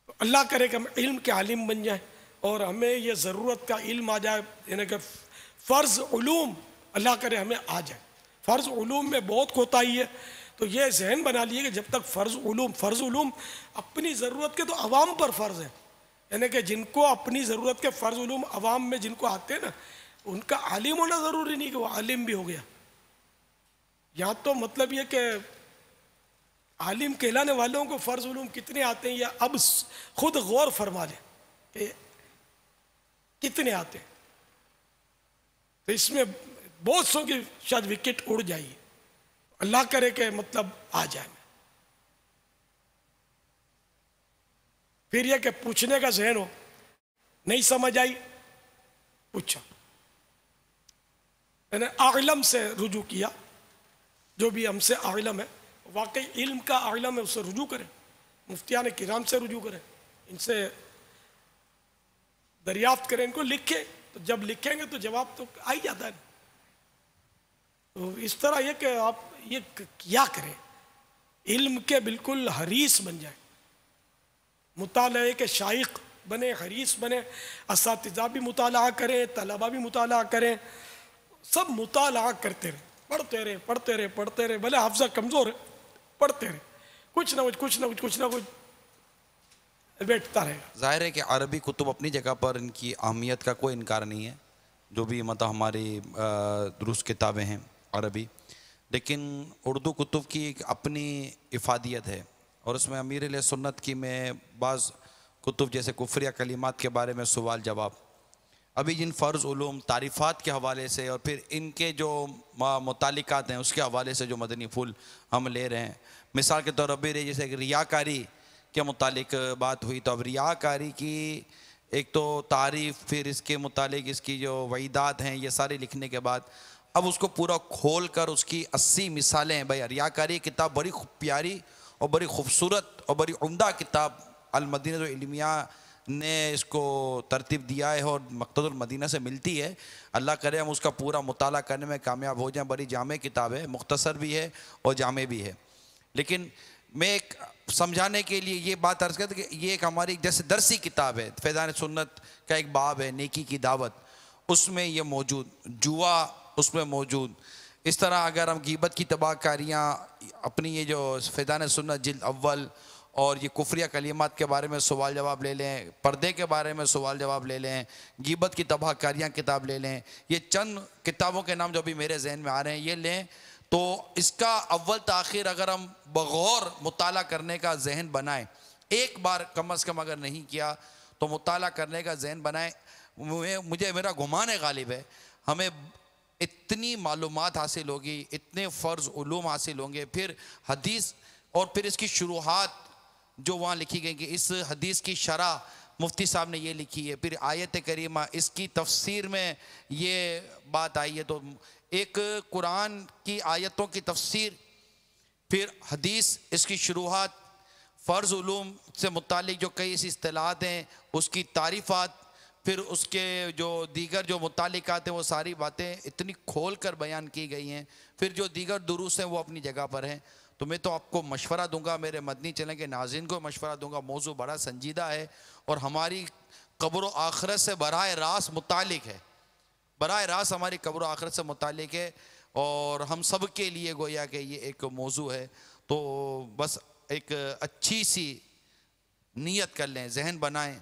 Speaker 2: تو اللہ کرے کہ ہم علم کے عالم بن جائیں اور ہمیں یہ ضرورت کا علم آ جائے، یعنی کہ فرض علوم اللہ کرے ہمیں آ جائے۔ فرض علوم میں بہت کوتاہی ہے، تو یہ ذہن بنا لیے کہ جب تک فرض علوم اپنی ضرورت کے تو عوام پر فرض ہیں، یعنی کہ جن کو اپنی ضرورت کے فرض علوم عوام میں جن کو آتے ہیں نا، ان کا عالم ہونا ضروری نہیں کہ وہ عالم بھی ہو گیا۔ یہاں تو مطلب یہ کہ عالم کہلانے والوں کو فرض علوم کتنے آتے ہیں، یا اب خود غور فرما لیں کہ کتنے آتے ہیں، تو اس میں بہت سو کی شاید وکٹ اڑ جائیے، اللہ کرے کہ مطلب آ جائے۔ پھر یہ کہ پوچھنے کا ذہن ہو، نہیں سمجھ آئی پوچھا، میں نے عالم سے رجوع کیا، جو بھی ہم سے عالم ہے، واقعی علم کا عالم ہے، اس سے رجوع کریں، مفتیان کرام سے رجوع کریں، ان سے دریافت کریں، ان کو لکھیں، تو جب لکھیں گے تو جواب تو آ ہی جاتا ہے۔ تو اس طرح یہ کہ آپ یہ کیا کریں، علم کے بالکل حریص بن جائیں، مطالعے کے شائق بنے، حریص بنے، اساتذہ بھی مطالعہ کریں، طلبہ بھی مطالعہ کریں، سب مطالعہ کرتے رہیں، پڑھتے رہے، بھلے حافظہ کمزور ہے، پڑھتے رہے، کچھ نہ کچھ بیٹھتا رہے گا۔
Speaker 7: ظاہر ہے کہ عربی کتب اپنی جگہ پر ان کی اہمیت کا کوئی انکار نہیں ہے، جو بھی مطلب ہماری دروس کتابیں ہیں عربی، لیکن اردو کتب کی ایک اپنی افادیت ہے، اور اس میں امیر اہل سنت کی میں بعض کتب جیسے کفریہ کلمات کے بارے میں سوال جواب، ابھی جن فرض علوم تعریفات کے حوالے سے اور پھر ان کے جو متعلقات ہیں اس کے حوالے سے جو مدنی پھول ہم لے رہے ہیں، مثال کے طور پر جیسے کہ ریاکاری کے متعلق بات ہوئی، تو اب ریاکاری کی ایک تو تعریف، پھر اس کے متعلق اس کی جو وعیدات ہیں، یہ سارے لکھنے کے بعد اب اس کو پورا کھول کر اس کی 80 مثالیں، بھائی ریاکاری کتاب بڑی پیاری اور بڑی خوبصورت اور بڑی عمدہ کتاب المدینہ العلمیہ نے اس کو ترتیب دیا ہے اور مقتدر المدینہ سے ملتی ہے، اللہ کرے ہم اس کا پورا مطالعہ کرنے میں کامیاب ہو جائیں۔ بڑی جامع کتاب ہے، مختصر بھی ہے اور جامع بھی ہے، لیکن میں ایک سمجھانے کے لیے یہ بات عرض کرتا کہ یہ ایک ہماری جیسے درسی کتاب ہے، فیضان سنت کا ایک باب ہے نیکی کی دعوت، اس میں یہ موجود، جوا اس میں موجود، اس طرح اگر ہم غیبت کی تباہ کاریاں اپنی یہ جو فیضان سنت جلد اول اور یہ کفریہ کلمات کے بارے میں سوال جواب لے لیں، پردے کے بارے میں سوال جواب لے لیں، غیبت کی تباہ کاریاں کتاب لے لیں، یہ چند کتابوں کے نام جو ابھی میرے ذہن میں آ رہے ہیں یہ لیں، تو اس کا اول تاخیر اگر ہم بغور مطالعہ کرنے کا ذہن بنائیں، ایک بار کم از کم اگر نہیں کیا تو مطالعہ کرنے کا ذہن بنائیں، مجھے میرا گمان غالب ہے ہمیں اتنی معلومات حاصل ہوگی، اتنے فرض علوم حاصل ہوں گے، پھر حدیث اور پھر اس کی شروحات جو وہاں لکھی گئی کہ اس حدیث کی شرح مفتی صاحب نے یہ لکھی ہے، پھر آیت کریمہ اس کی تفسیر میں یہ بات آئی ہے، تو ایک قرآن کی آیتوں کی تفسیر، پھر حدیث اس کی شروحات، فرض علوم سے متعلق جو کئی ایسی اصطلاحات ہیں اس کی تعریفات، پھر اس کے جو دیگر جو متعلقات ہیں وہ ساری باتیں اتنی کھول کر بیان کی گئی ہیں، پھر جو دیگر دروس ہیں وہ اپنی جگہ پر ہیں۔ تو میں تو آپ کو مشورہ دوں گا، میرے مدنی چینل کے ناظرین کو مشورہ دوں گا، موضوع بڑا سنجیدہ ہے اور ہماری قبر و آخرت سے براہ راست متعلق ہے، براہ راست ہماری قبر و آخرت سے متعلق ہے، اور ہم سب کے لیے گویا کہ یہ ایک موضوع ہے۔ تو بس ایک اچھی سی نیت کر لیں, ذہن بنائیں,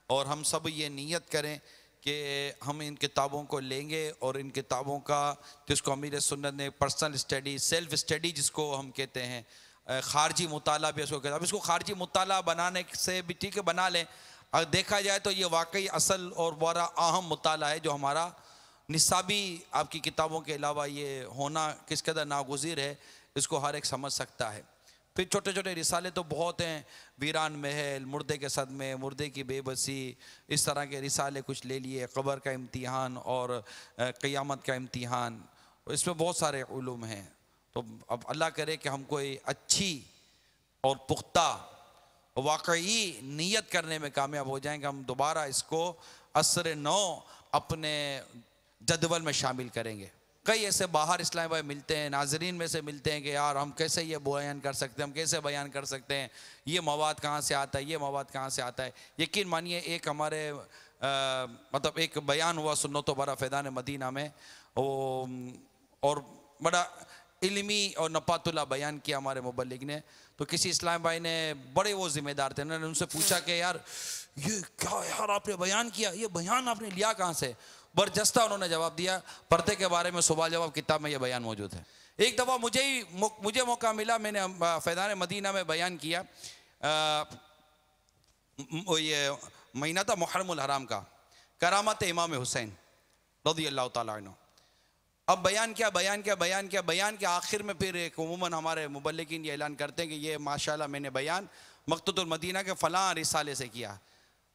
Speaker 7: اور ہم سب یہ نیت کریں کہ ہم ان کتابوں کو لیں گے, اور ان کتابوں کا جس کو امیر سنت نے پرسنل اسٹڈی, سیلف اسٹڈی جس کو ہم کہتے ہیں, خارجی مطالعہ بھی اس کو کہتے ہیں. اب اس کو خارجی مطالعہ بنانے سے بھی ٹھیک ہے بنا لیں, اگر دیکھا جائے تو یہ واقعی اصل اور بڑا اہم مطالعہ ہے جو ہمارا نصابی آپ کی کتابوں کے علاوہ یہ ہونا کس قدر ناگزیر ہے, اس کو ہر ایک سمجھ سکتا ہے. پھر چھوٹے چھوٹے رسالے تو بہت ہیں, ویران محل, مردے کے صدمے, مردے کی بے بسی, اس طرح کے رسالے کچھ لے لیے, قبر کا امتحان اور قیامت کا امتحان, اس میں بہت سارے علوم ہیں. تو اب اللہ کرے کہ ہم کوئی اچھی اور پختہ واقعی نیت کرنے میں کامیاب ہو جائیں کہ ہم دوبارہ اس کو عصر نو اپنے جدول میں شامل کریں گے. کئی ایسے باہر اسلام بھائی ملتے ہیں, ناظرین میں سے ملتے ہیں کہ یار ہم کیسے یہ بیان کر سکتے ہیں, ہم کیسے بیان کر سکتے ہیں, یہ مواد کہاں سے آتا ہے, یہ مواد کہاں سے آتا ہے. یقین مانیے ایک ہمارے مطلب ایک بیان ہوا سنت و برا فیضان مدینہ میں, اور بڑا علمی اور نپات اللہ بیان کیا ہمارے مبلغ نے. تو کسی اسلام بھائی نے, بڑے وہ ذمہ دار تھے, انہوں نے ان سے پوچھا کہ یار یہ کیا یار آپ نے بیان کیا, یہ بیان آپ نے لیا کہاں سے؟ برجستہ انہوں نے جواب دیا, پردے کے بارے میں سوال جواب کتاب میں یہ بیان موجود ہے. ایک دفعہ مجھے موقع ملا, میں نے فیضان مدینہ میں بیان کیا, یہ مہینہ تھا محرم الحرام کا, کرامت امام حسین رضی اللہ تعالیٰ عنہ. اب بیان کے آخر میں پھر ایک عموماً ہمارے مبلغین یہ اعلان کرتے ہیں کہ یہ ماشاءاللہ میں نے بیان مقتدى المدینہ کے فلاں رسالے سے کیا.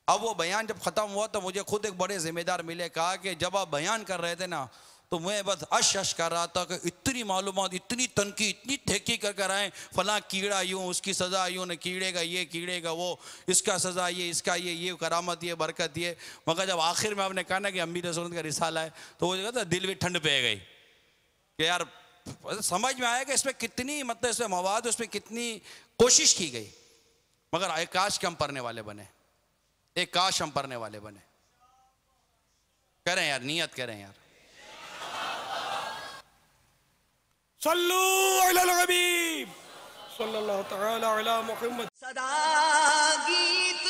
Speaker 7: اب وہ بیان جب ختم ہوا تو مجھے خود ایک بڑے ذمہ دار ملے, کہا کہ جب آپ بیان کر رہے تھے نا تو میں بس اش کر رہا تھا کہ اتنی معلومات, اتنی تنقید, اتنی تحقیق کر آئیں, فلاں کیڑا یوں, اس کی سزا یوں, نہ کیڑے گا یہ, کیڑے گا وہ, اس کا سزا یہ, اس کا یہ کرامت, یہ برکت یہ. مگر جب آخر میں آپ نے کہا نا کہ امیر سنت کا رسالہ ہے تو وہ کہتا دل بھی ٹھنڈ پہ گئی کہ یار سمجھ میں آیا کہ اس میں کتنی مطلب اس میں مواد, اس میں کتنی کوشش کی گئی. مگر ایک کاش کہ ہم پڑھنے والے بنے, ایک کاش ہم پڑھنے والے بنے. کریں یار, نیت کریں یار.
Speaker 2: صلو علی الحبیب صلی اللہ تعالی علی محمد.
Speaker 1: صدا گیت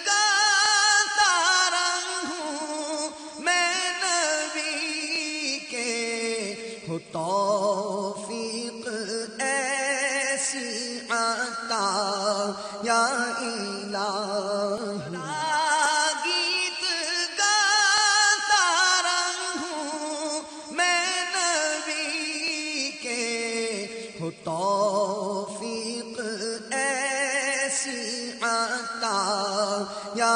Speaker 1: گاتا رہوں میں نبی کے, ہو توفیق ایسی عطا یا الہی. گیت گاتا رہوں میں نبی کے, ہو توفیق ایسی عطا یا